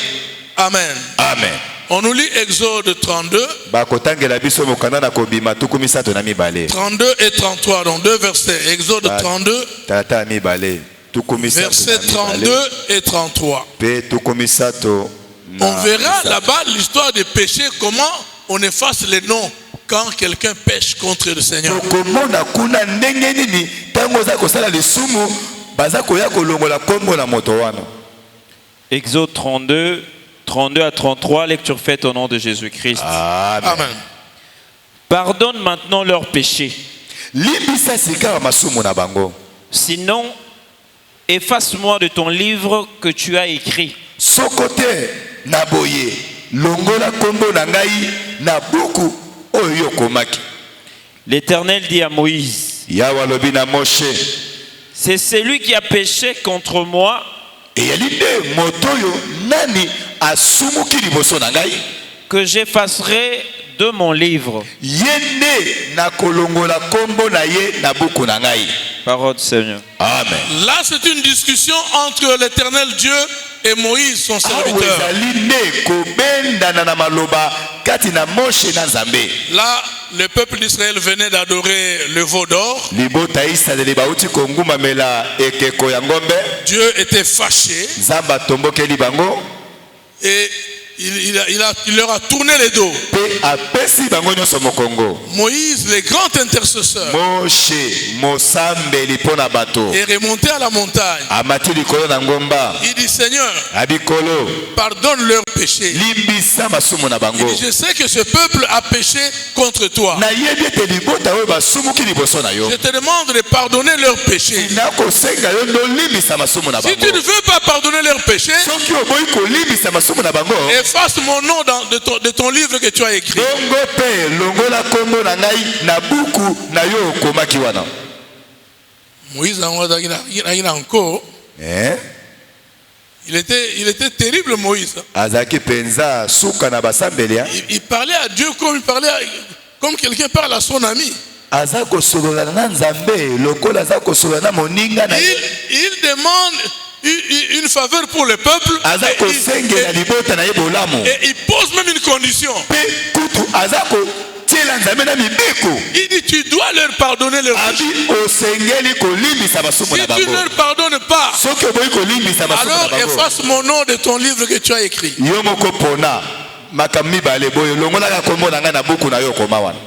Amen. Amen. On nous lit Exode 32, bakotangela biso mokanda na kobima 32 32 et 33, donc deux versets. Exode 32, tata ya mibale versets 32 et 33. pe 33 On verra là-bas l'histoire des péchés, comment on efface les noms quand quelqu'un pêche contre le Seigneur. tokomona kuna ndenge nini ntango oza kosala lisumu baza koya kolongola kombo na moto wana. Exode 32, 32 à 33, lecture faite au nom de Jésus-Christ. Amen. Amen. Pardonne maintenant leurs péchés. limbisa sika ya masumu na bango, Sinon, efface-moi de ton livre que tu as écrit. soko te na boye longola kombo na ngai na buku oyo yo okomaki. L'Éternel dit à Moïse, yawe alobi na Moshe, c'est celui qui a péché contre moi eyali nde moto oyo nani asumuki liboso na ngai, que j'effacerai de mon livre. ye nde na kolongola kombo na ye na buku na ngai. Parole du Seigneur. Amen. Là, c'est une discussion entre l'Éternel Dieu et Moïse, son awa serviteur. ezali nde kobendana na maloba kati na Moshe na Nzambe. Là, le peuple d'Israël venait d'adorer le veau d'or. libota Israeli bauti kongumamela ekeko ya ngombe, Dieu était fâché Nzambe atombokeli bango et il leur a tourné les dos. pe apesi bango nyonso mokongo. Moïse, le grand intercesseur, Moshe mosambeli mpo na bato est remonté à la montagne. amati likolo na ngomba, Il dit, Seigneur, abikolo pardonne leurs péchés. limbisa masumu na Il bango. dit, je sais que ce peuple a péché contre toi. nayebi ete libota oyo basumuki liboso na yo, Je te demande de pardonner leurs péchés. nakosenga yo ndolimbisa masumu na Si tu ne bango. veux pas pardonner leurs péchés, soki oboyi kolimbisa masumu na bango, efface mon nom de ton livre que tu as écrit. bongo mpe longola kombo na ngai na buku na yo okomaki wana. Moïse encore, il était terrible, Moïse. azalaki mpenza suka na basambeli ya. Il parlait à Dieu comme quelqu'un parle à son ami. aza kosolola na Nzambe lokola aza kosolola na moninga na ye. Il demande une faveur pour le peuple. aza kosengela libota na ye bolamu, Et il pose même une condition. mpe kutu aza kotiela Nzambe na mibeko. Il dit, tu dois leur pardonner leurs péchés. abi osengeli kolimbisa masumu na Si tu ne bango. leur pardonnes pas, soki oboyi kolimbisa masumu na alors bango, efface mon nom de ton livre que tu as écrit. yo moko pona makambo mibale boye longolaka kombo na ngai na buku na yo okoma wana.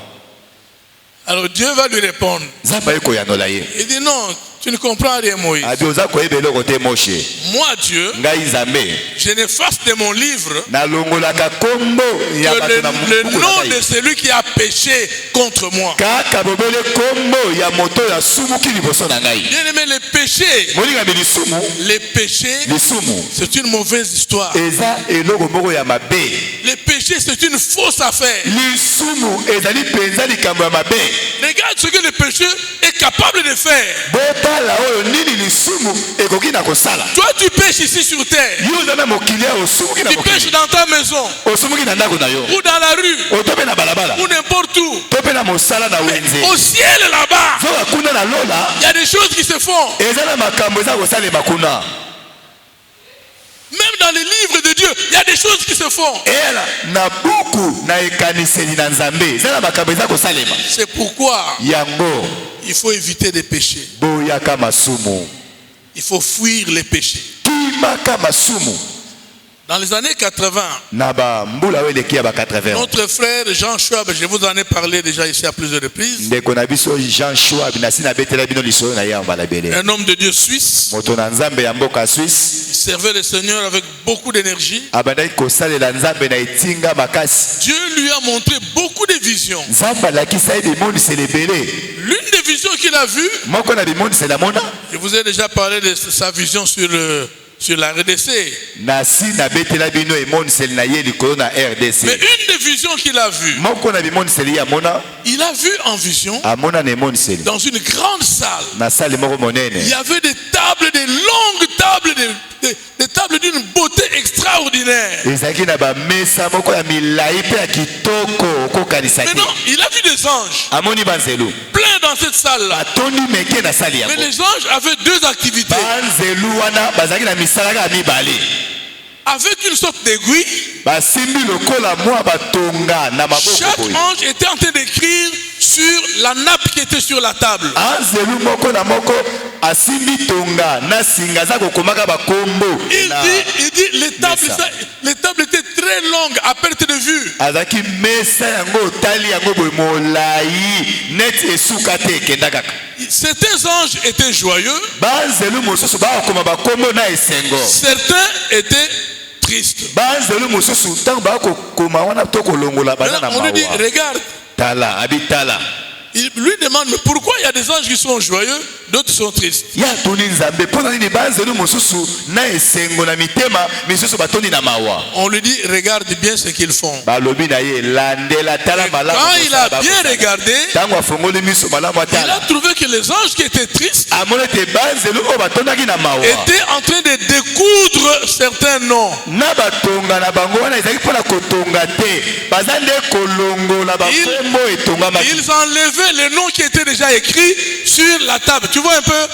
Alors Dieu va lui répondre. Nzambe ayi koyanola ye, Il dit, non, tu ne comprends rien, Moïse. abi oza koyeba eloko te Moshe. Moi, Dieu, ngai Nzambe je n'efface de mon livre nalongolaka kombo ya que bato na le buku na nom ngai. de celui qui a péché contre moi. kaka bobele kombo ya moto oyo asumuki liboso na ngai. Bien aimé, les péchés, molingami lisumu, les péchés, lisumu c'est une mauvaise histoire. eza eloko moko ya mabe. Les péchés, c'est une fausse affaire. lisumu ezali mpenza likambo ya mabe. Regarde ce que le péché est capable de faire. botala oyo nini lisumu ekoki na kosala. Toi, tu pêches ici sur terre. yo oza na mokili ya osumuki na Tu pêches mokili, dans ta maison osumuki na ndako na yo, ou dans la rue oto mpe na balabala, ou n'importe où. to mpe na mosala na wenze. Au ciel là-bas, zoka kuna na lola il y a des choses qui se font. eza na makambo eza kosalema kuna. Même dans les livres de Dieu, il y a des choses qui se font. Ela na buku na ekaniseli na Nzambe. Zana makambo eza kosalema. C'est pourquoi Yango il faut éviter des péchés. boyaka masumu. Il faut fuir les péchés. Kimaka masumu. Dans les années 80, Naba mbula weleki ya ba 80. notre frère Jean Schwab, je vous en ai parlé déjà ici à plusieurs reprises, Ndeko na biso Jean Schwab na sina betela bino liso na yamba la bele. un homme de Dieu suisse, Moto na Nzambe ya mboka Suisse. il servait le Seigneur avec beaucoup d'énergie. Abandai kosalela Nzambe na etinga makasi. Dieu lui a montré beaucoup de visions. Nzamba la kisa de monde c'est le belé. L'une des visions qu'il a vues, Moko na de monde c'est la mona. je vous ai déjà parlé de sa vision sur la RDC. Nasi na betela bino e monde c'est na ye likolo na RDC. Mais une des visions qu'il a vues, Moko na bi monde c'est ya mona. il a vu en vision, Amona ne monde c'est. dans une grande salle, Na salle moko monene. il y avait des tables, des longues tables, des tables d'une beauté extraordinaire. Ezaki na ba mesa moko ya milai pe ya kitoko ko kanisa. Maintenant, il a vu des anges Amoni banzelu. plein dans cette salle-là. Atoni meke na salle ya. Mais les anges avaient deux activités. Banzelu wana bazaki na misala ka mibale. Avec une sorte d'aiguille, Basimbi lokola mwa batonga na maboko chaque boye. ange était en train d'écrire sur la nappe qui était sur la table. Anzelu moko na moko asimbi tonga na singa za kokomaka bakombo. Il dit les tables étaient très longues à perte de vue. Azaki mesa yango tali yango boye molai net esuka te kenda kaka. Certains anges étaient joyeux, Banzelu mosusu ba koma bakombo na esengo. certains étaient tristes. Banzelu mosusu ntango ba kokoma wana to kolongola baza na On lui dit, mawa. regarde, Tala abitala. il lui demande, mais pourquoi il y a des anges qui sont joyeux, d'autres sont tristes? Ya toni Nzambe pona nini banzelu mosusu na esengo na mitema misusu batoni na mawa. On lui dit, regarde bien ce qu'ils font. Balobi na ye landela tala malamu. Quand il a bien regardé, Tango afongoli miso malamu il a atala. trouvé que les anges qui étaient tristes Amone te banzelu o batonaki na mawa. étaient en train de découdre certains noms. Na batonga na bango wana ezaki pona kotonga te. Baza nde kolongola bakombo etonga maki. Ils enlevaient les noms qui étaient déjà écrits sur la table. Tu vois un peu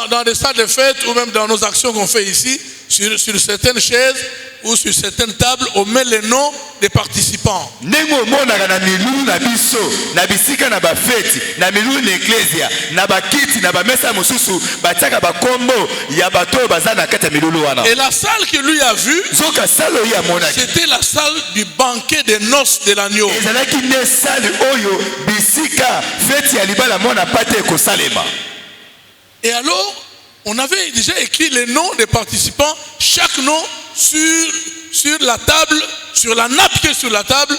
dans des salles de fête ou même dans nos actions qu'on fait ici, sur certaines chaises ou sur certaines tables, on met les noms des participants. Ndenge omonaka na milulu na biso na bisika na bafeti na milulu na eklesia na bakiti na bamesa mosusu batiaka bakombo ya bato oyo baza na kati ya milulu wana. Et la salle que lui a vue, Zoka sale oyo amonaki c'était la salle du banquet des noces de l'agneau. ezalaki nde sale oyo bisika feti ya libala mwana pate ekosalema. Et alors, on avait déjà écrit les noms des participants, chaque nom sur la table, sur la nappe qui est sur la table,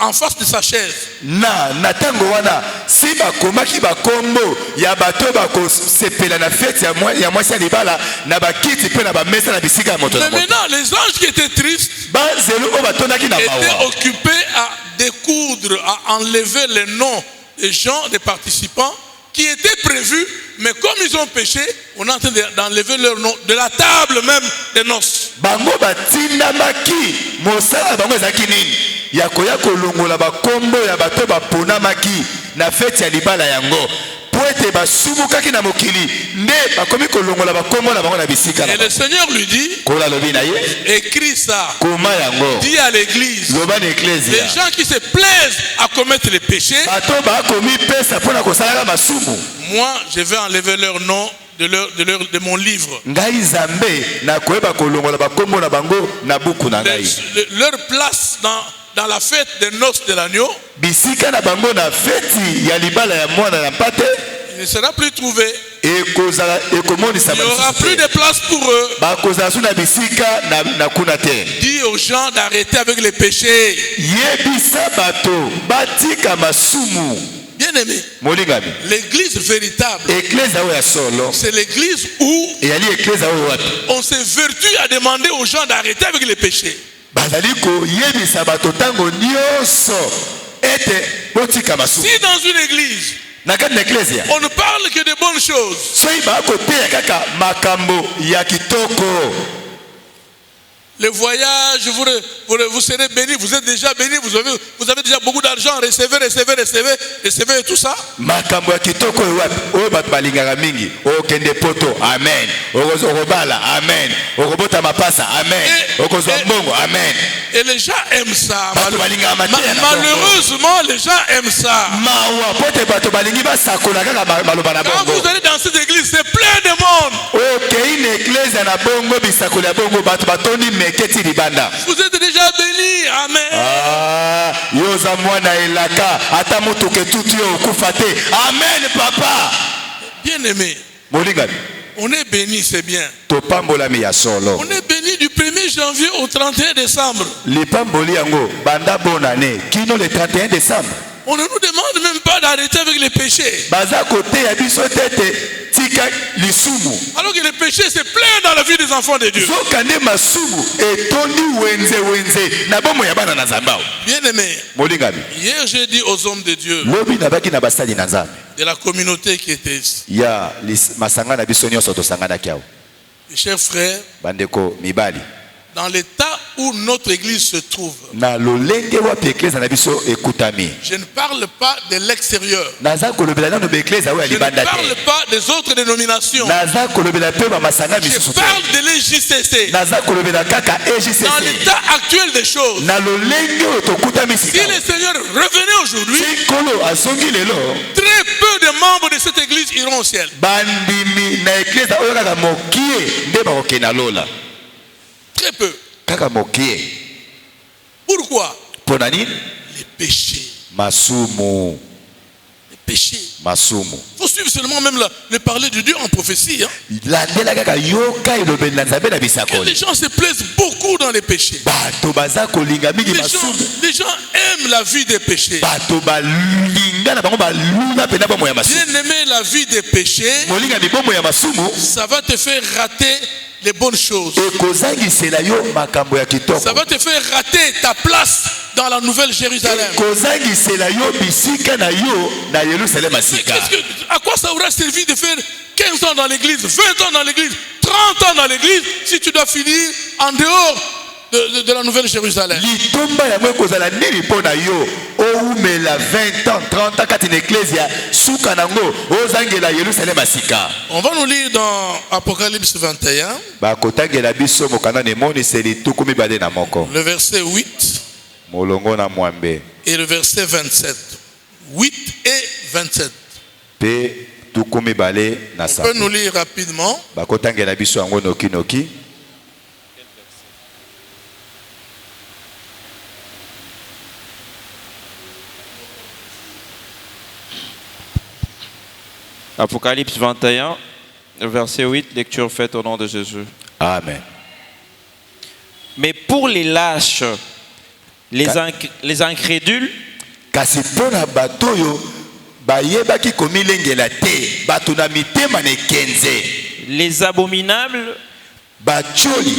en face de sa chaise. Na ntango wana si bakomaki bakombo ya bato bakosepela na feti ya mwasi ya libala na bakiti mpe na bamesa na bisika ya moto na Mais moto. maintenant, les anges qui étaient tristes Banzelu oyo batondaki na étaient mawa. occupés à découdre, à enlever les noms des gens, des participants qui étaient prévus, mais comme ils ont péché, on est en train d'enlever leur nom de la table même des noces. Bango batindamaki mosala bango ezalaki nini ya koya kolongola bakombo ya bato baponamaki na feti ya libala yango po ete basumukaki na mokili nde bakomi kolongola bakombo na bango na bisika Et le Seigneur lui dit, kola lobi na ye écris ça, koma yango dis à l'église, loba na les eklesia gens qui se plaisent à commettre les péchés, bato bakomi pesa mpona kosalaka masumu moi je vais enlever leur nom de mon livre. ngai Nzambe na koyeba kolongola bakombo na bango na buku na ngai Leur place dans la fête des noces de l'agneau, bisika na bango na feti ya libala ya mwana na mpate il ne sera plus trouvé. ekozala ekomonisa Il n'y aura plus de place pour eux. bakozala so na bisika na kuna te. Dis aux gens d'arrêter avec les péchés. Yebisa bato batika masumu. Bien-aimé, Molingami l'église véritable, eklezia oyo ya solo c'est l'église où eyali eklezia oyo wapi on se vertue à demander aux gens d'arrêter avec les péchés. bazali koyebisa bato ntango nyonso ete botika masumu. Si dans une église, Na kati na eklezia on ne parle que de bonnes choses, soki bakoteya kaka makambo ya kitoko Les voyages, vous serez bénis, vous êtes déjà bénis, vous avez déjà beaucoup d'argent, recevez et tout ça. Makambo ya kitoko wapi? Oyo bato balingaka mingi. Okende poto. Amen. Okobala. Amen. Okobota mapasa. Amen. Okozwa mbongo. Amen. Et les gens aiment ça. Bato balingaka mateya na bongo. Malheureusement, les gens aiment ça. Mawa pote bato balingi basakola kaka baloba na Quand bongo. vous allez dans cette église, c'est plein de monde. Ok, une église na bongo bisakola ya bongo bato batondi meketi libanda. Vous êtes déjà bénis. Amen. Ah, yoza mwana elaka ata mutuke tutu yo okufa te. Amen papa. Bien aimé. Molingani. On est béni, c'est bien. Topambolami ya solo. On est béni du 1er janvier au 31 décembre. Lipamboli yango banda bonne année. Kino le 31 décembre. On ne nous demande même pas d'arrêter avec les péchés. Baza côté ya biso tete tika lisumu. Alors que les péchés c'est plein dans la vie des enfants de Dieu. Zokande masumu etondi wenze na bomo ya bana na Nzambao. Bien aimé. Molingami. Hier j'ai dit aux hommes de Dieu Lobi na baki na basali na Nzambe. de la communauté qui était ici. Ya masanga na biso nyonso tosangana kiao. Mes chers frères, Bandeko mibali. dans l'état où notre église se trouve, Na lolenge wapi ekleza na biso ekutami. je ne parle pas de l'extérieur. Naza kolobela nano be ekleza wa Je ne libanda parle te. pas des autres dénominations. Naza kolobela pe ba masanga Je misusu te. parle de l'EJCC. Naza kolobela kaka Dans EJCC. l'état actuel des choses, Na lolenge otokutami si sika. le Seigneur revenait aujourd'hui, Kolo azongi lelo. très peu de membres de cette église iront au ciel. Bandimi na ekleza oyo kaka mokie nde bakoke na lola. Très peu. Kaka mokie. Pourquoi? Pona nini? Les péchés. Masumu. Les péchés. Masumu. Il faut suivre seulement même le parler de Dieu en prophétie. Hein. Landela kaka yoka ilobeli na Nzambe na Et bisakoli. les gens se plaisent beaucoup dans les péchés. Bato baza kolinga mingi masumu. Les gens aiment la vie des péchés. Bato balinga na bango baluna pena bomo ya masumu. Bien aimer la vie des péchés, Molinga mibomo ya masumu. ça va te faire rater les bonnes choses. Ekozangisela yo makambo ya kitoko. Ça va te faire rater ta place dans la nouvelle Jérusalem. Ekozangisela yo bisika na yo na Yerusalem Mais asika. à quoi ça aura servi de faire 15 ans dans l'église, 20 ans dans l'église, 30 ans dans l'église, si tu dois finir en dehors de la nouvelle Jérusalem? Litomba yango ekozala nini mpo na yo oumela 20 ans 30 ans kati na eklezia suka nango ozangela Yerusalem asika. On va nous lire dans Apocalypse 21, Bakotangela biso mokanda emoniseli tuku mibale na moko. le verset 8 Molongo na mwambe et le verset 27. 8 et 27. pe tuku mibale na On peut sambo. nous lire rapidement. Bakotangela biso yango noki. Apocalypse 21, verset 8, lecture faite au nom de Jésus. Amen. Mais pour les lâches, les incrédules, Kasi pona bato yo bayebaki komilengela te bato na mitema na ekenze. les abominables, Bacholi,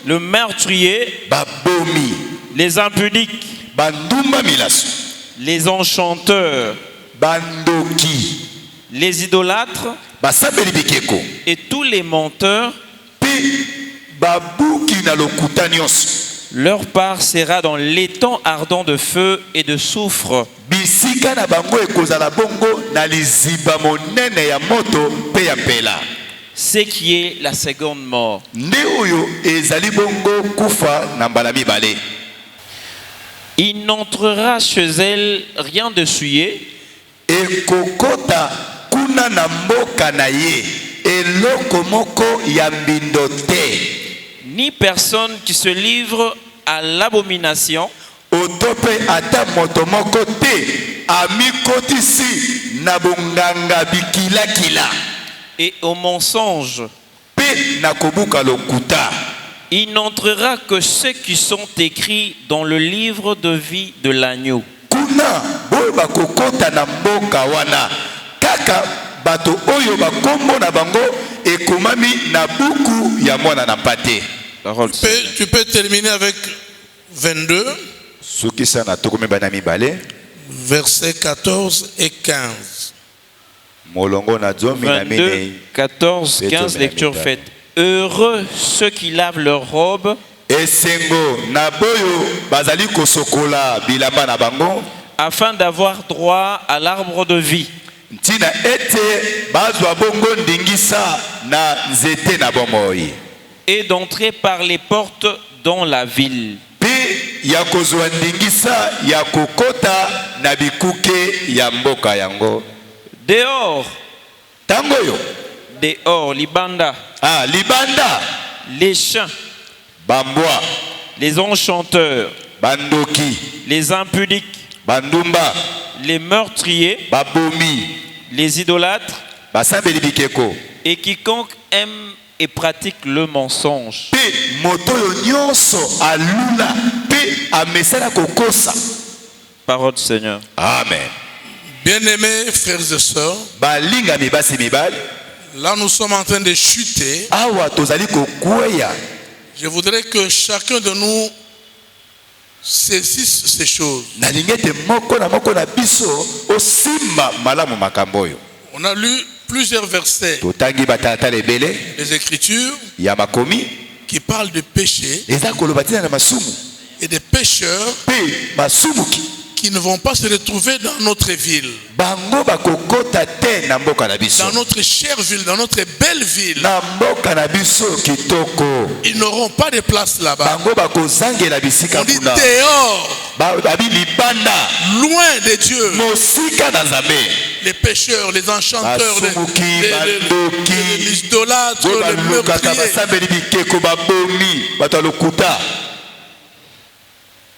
le meurtrier, babomi, les impudiques, bandumba milaso, les enchanteurs, bandoki, les idolâtres basabeli bikeko, et tous les menteurs, pe babuki na lokuta nyonso. leur part sera dans l'étang ardent de feu et de soufre. Bisika na bango ekozala bongo na liziba monene ya moto pe ya mpela. Ce qui est la seconde mort. Nde oyo ezali bongo kufa na mbala mibale. Il n'entrera chez elle rien de souillé, Ekokota kuna na mboka na ye eloko moko ya mbindo te. ni personne qui se livre à l'abomination, Otope ata moto moko te amikotisi na bonganga bikilakila et au mensonge. pe na kobuka lokuta. Il n'entrera que ceux qui sont écrits dans le livre de vie de l'agneau. Kuna boyo bakokota na mboka wana kaka bato oyo bakombo na bango ekomami na buku ya mwana na mpate. Parole. Tu peux terminer avec 22, Soki sana tokomi bana mibale versets 14 et 15. molongo na zomi na 22, minei 14, 15, lecture faite. Heureux ceux qui lavent leurs robes esengo na boyo bazali kosokola bilamba na bango afin d'avoir droit à l'arbre de vie ntina ete bazwa bongo ndingisa na nzete na bomoi et d'entrer par les portes dans la ville. Pe ya kozwa ndingisa ya kokota na bikuke ya mboka yango. Dehors. Tango yo. Dehors, libanda. Ah, libanda. Les chiens. Bambwa. Les enchanteurs. Bandoki. Les impudiques. Bandumba. Les meurtriers. Babomi. Les idolâtres. Basambeli bikeko. Et quiconque aime et pratique le mensonge. Pe moto yo nyonso alula pe amesala kokosa. Parole du Seigneur. Amen. Bien-aimés frères et sœurs, balinga mibasi mibali, là nous sommes en train de chuter. Awa tozali kokweya. Je voudrais que chacun de nous saisisse ces choses. Nalingete moko na moko na biso osimba malamu makambo yo. On a lu plusieurs versets Totangi batata lebele des Écritures ya makomi qui parlent de péché eza kolobatina na masumu et des pécheurs pe masumu qui ne vont pas se retrouver dans notre ville, bango bakokota te na mboka na biso, dans notre chère ville, dans notre belle ville. na mboka na biso kitoko. Ils n'auront pas de place là-bas. Bango bakozangela bisika On dit kuna dehors, babi libanda loin de Dieu. mosika na Nzambe. Les pécheurs, les enchanteurs, Basumuki, bandoki, les idolâtres, les balukaka meurtriers. basambeli bikeko babomi bato ya lokuta.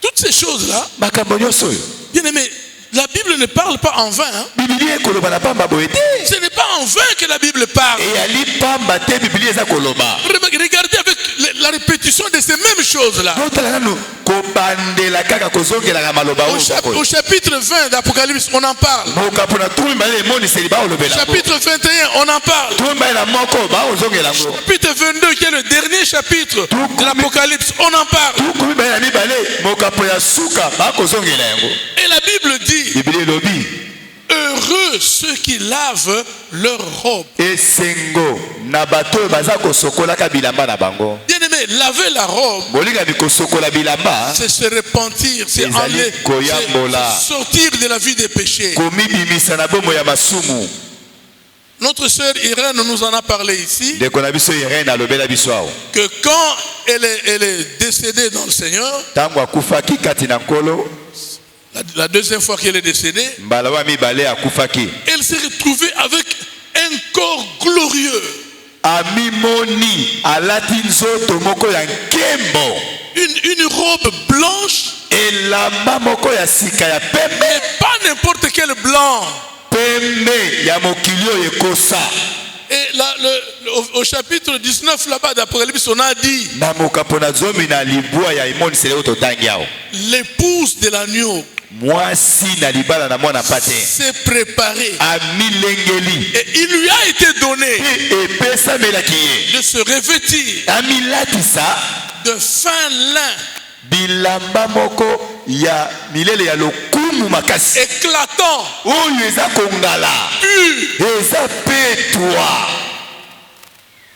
Toutes ces choses-là, Makambo nyonso oyo bien aimé, la Bible ne parle pas en vain. Hein. Biblia ekoloba na pamba boye te. Ce n'est pas en vain que la Bible parle. eyali pamba te Biblia eza koloba. Regardez avec la répétition de ces mêmes choses-là. Botala nanu kobandela kaka kozongelaka maloba oyo. Au chapitre 20 d'Apocalypse, on en parle. mokapo na tumi mbala emoniseli baolobela yango. Chapitre 21, on en parle. tumi mbala moko baozongela yango. Chapitre 22, qui est le dernier chapitre de l'Apocalypse, on en parle. tukumi mbala na mibale mokapo ya suka bakozongela yango. Et la Bible dit, Biblia elobi heureux ceux qui lavent leur robe. esengo na bato oyo baza kosokolaka bilamba na bango. Bien aimé, laver la robe, bolingami kosokola bilamba c'est se repentir, c'est Ezali enlever, koyambola. c'est sortir de la vie des péchés. komibimisa na bomo ya masumu. Notre sœur Irène nous en a parlé ici, ndeko na biso Irene alobela biso awo que quand elle est décédée dans le Seigneur, ntango akufaki kati na nkolo, la deuxième fois qu'elle est décédée, mbala wa mibale akufaki, elle s'est retrouvée avec un corps glorieux. amimoni alati nzoto moko ya nkembo, Une robe blanche, elamba moko ya sika ya pembe, mais pas n'importe quel blanc. pembe ya mokili oyo ekosa. Et là, au chapitre 19 là-bas d'Apocalypse, on a dit, na mokapo na zomi na libwa ya emoniseli oyo totangi awo, l'épouse de l'agneau mwasi na libala na mwana pate s'est préparée. amilengeli Et il lui a été donné pe epesamelaki ye de se revêtir amilatisa de fin lin bilamba moko ya milele ya lokumu makasi éclatant, oyo eza kongala pur. eza petwa.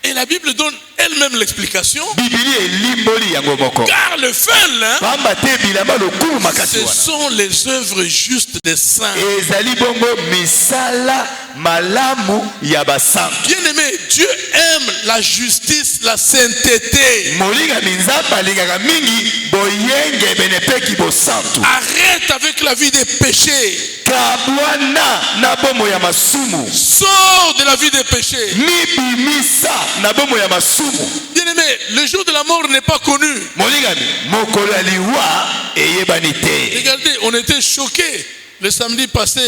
Et la Bible donne elle-même l'explication. Biblia elimboli yango moko Car le fin lin, pamba te bilamba lokumu makasi ce wana sont les œuvres justes des saints. ezali bongo misala malamu ya basantu. Bien aimé, Dieu aime la justice, la sainteté. molingami nzambe alingaka mingi boyenge bene peki bosantu. Arrête avec la vie des péchés. kabwana na bomo ya masumu, Sors de la vie des péchés. mibimisa na bomo ya masumu. Bien aimé, le jour de la mort n'est pas connu. molingami mokolo ya liwa eyebani te. Regardez, on était choqués le samedi passé,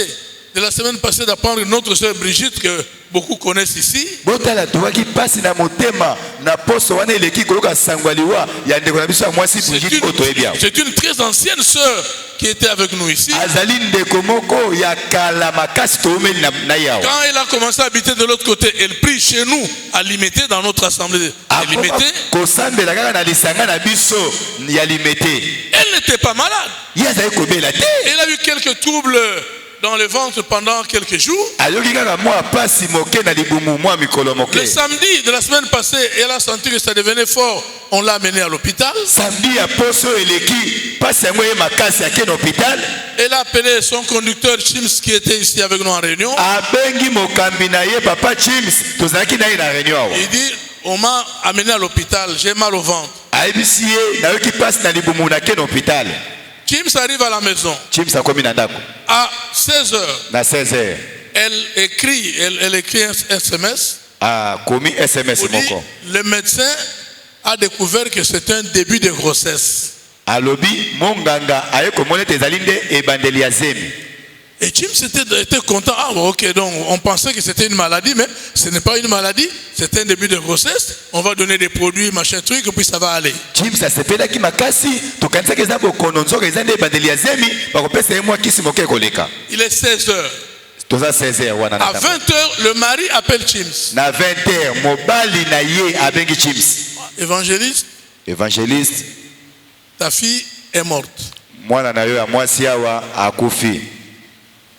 de la semaine passée, d'apprendre notre sœur Brigitte, que beaucoup connaissent ici. botala towaki pasi na motema na poso wana eleki koloka sangwa liwa ya ndeko na biso ya mwasi Brigitte oyo toyebi awo. C'est une très ancienne sœur qui était avec nous ici. azali ndeko moko ya kala makasi toomeli na ye awa. Quand elle a commencé à habiter de l'autre côté, elle prie chez nous, à Limité, dans notre assemblée à Limité. kosambela kaka na lisanga na biso ya limete. Elle n'était pas malade. ye azali kobela te. Elle a eu quelques troubles dans le ventre pendant quelques jours. Le Le samedi de la semaine passée, elle a senti que ça devenait fort. On l'a amené à l'hôpital. Elle a appelé son conducteur Chims qui était ici avec nous en réunion. Il dit, on m'a amené à l'hôpital, j'ai mal au ventre. Chims arrive à la maison. À 16h. Elle écrit un SMS. Pour dire, le médecin a découvert que c'est un début de grossesse. Et Jim était content. Ah, ok, donc on pensait que c'était une maladie, mais ce n'est pas une maladie, c'est un début de grossesse. On va donner des produits, machin truc, et puis ça va aller. Jim, ça s'est fait là qui m'a cassé. Il est 16h. À 20h, le mari appelle Chims. Na 20h, mobali na ye abengi Chims. Évangéliste, ta fille est morte. Mwana na yo ya mwasi awa akufi.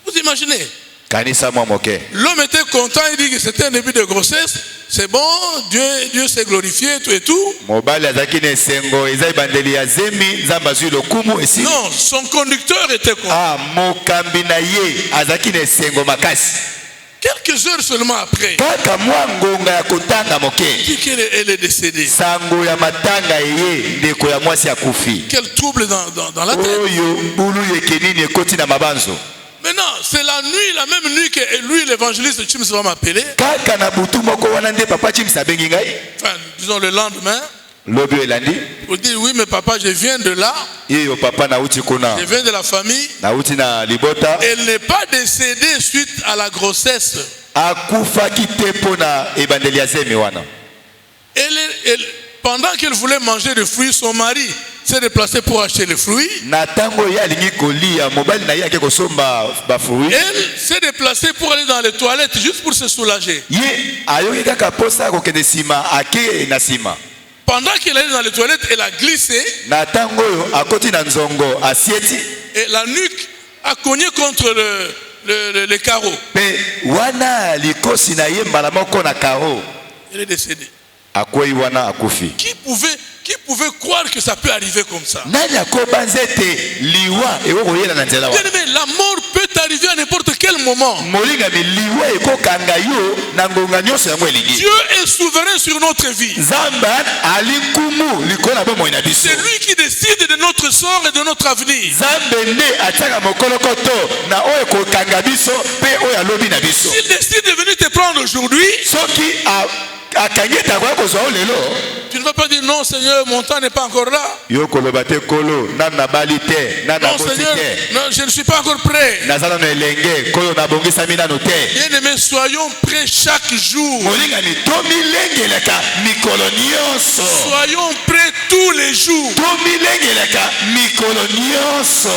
Vous imaginez? Kanisa mwa moke. L'homme était content, il dit que c'était un début de grossesse. C'est bon, Dieu s'est glorifié, tout et tout. Mobali azaki ne sengo ezai bandeli ya zemi nzamba zui lokumu esi. Non, son conducteur était content. Ah, mokambi na ye azaki ne sengo makasi. Quelques heures seulement après, kaka mwa ngonga ya kotanga moke. dit qu'elle est décédée. Sango ya matanga ye ndeko ya mwasi akufi. Quel trouble dans la tête. Oyo bulu yekenini ekoti na mabanzo. Maintenant, c'est la nuit, la même nuit que lui, l'évangéliste Chims va m'appeler. Enfin, disons le lendemain. Pour dire, oui, mais papa, je viens de là. Je viens de la famille. Elle n'est pas décédée suite à la grossesse. Pendant qu'elle voulait manger des fruits, son mari s'est déplacé pour acheter les fruits. Elle s'est déplacée pour aller dans les toilettes juste pour se soulager. Pendant qu'elle allait dans les toilettes, elle a glissé. Et la nuque a cogné contre le carreau. Elle est décédée. Qui pouvait croire que ça peut arriver comme ça? Bien aimé, la mort peut arriver à n'importe quel moment. Dieu est souverain sur notre vie. C'est lui qui décide de notre sort et de notre avenir. S'il décide de venir te prendre aujourd'hui, tu ne vas pas dire non Seigneur, mon temps n'est pas encore là. Non Seigneur, non, je ne suis pas encore prêt. Bien aimés, soyons prêts chaque jour. Soyons prêts tous les jours.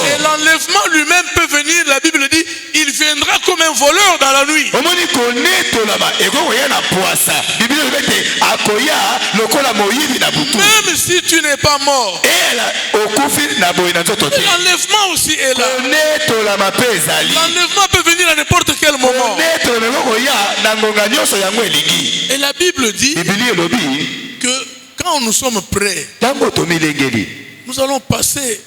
Et l'enlèvement lui-même peut venir, la Bible dit, il viendra comme un voleur dans la nuit. Même si tu n'es pas mort, l'enlèvement aussi est là. L'enlèvement peut venir à n'importe quel moment. Et la Bible dit que quand nous sommes prêts, nous allons passer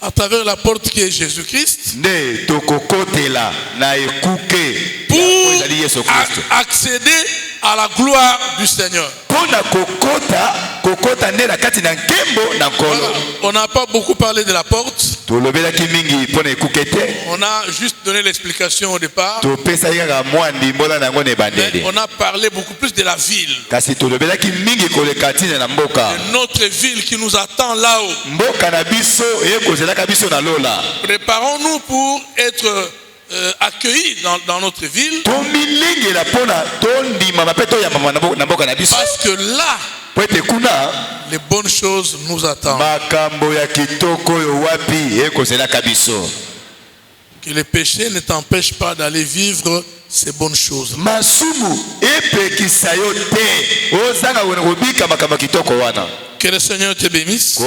à travers la porte qui est Jésus-Christ pour accéder à la gloire du Seigneur. On n'a pas beaucoup parlé de la porte. On a juste donné l'explication au départ. Mais on a parlé beaucoup plus de la ville. De notre ville qui nous attend là-haut. Préparons-nous pour être accueillis dans notre ville. Parce que là, les bonnes choses nous attendent. Que le péché ne t'empêche pas d'aller vivre ces bonnes choses. Que le Seigneur te bénisse.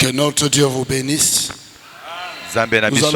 Que notre Dieu vous bénisse. Nzambe na Nous biso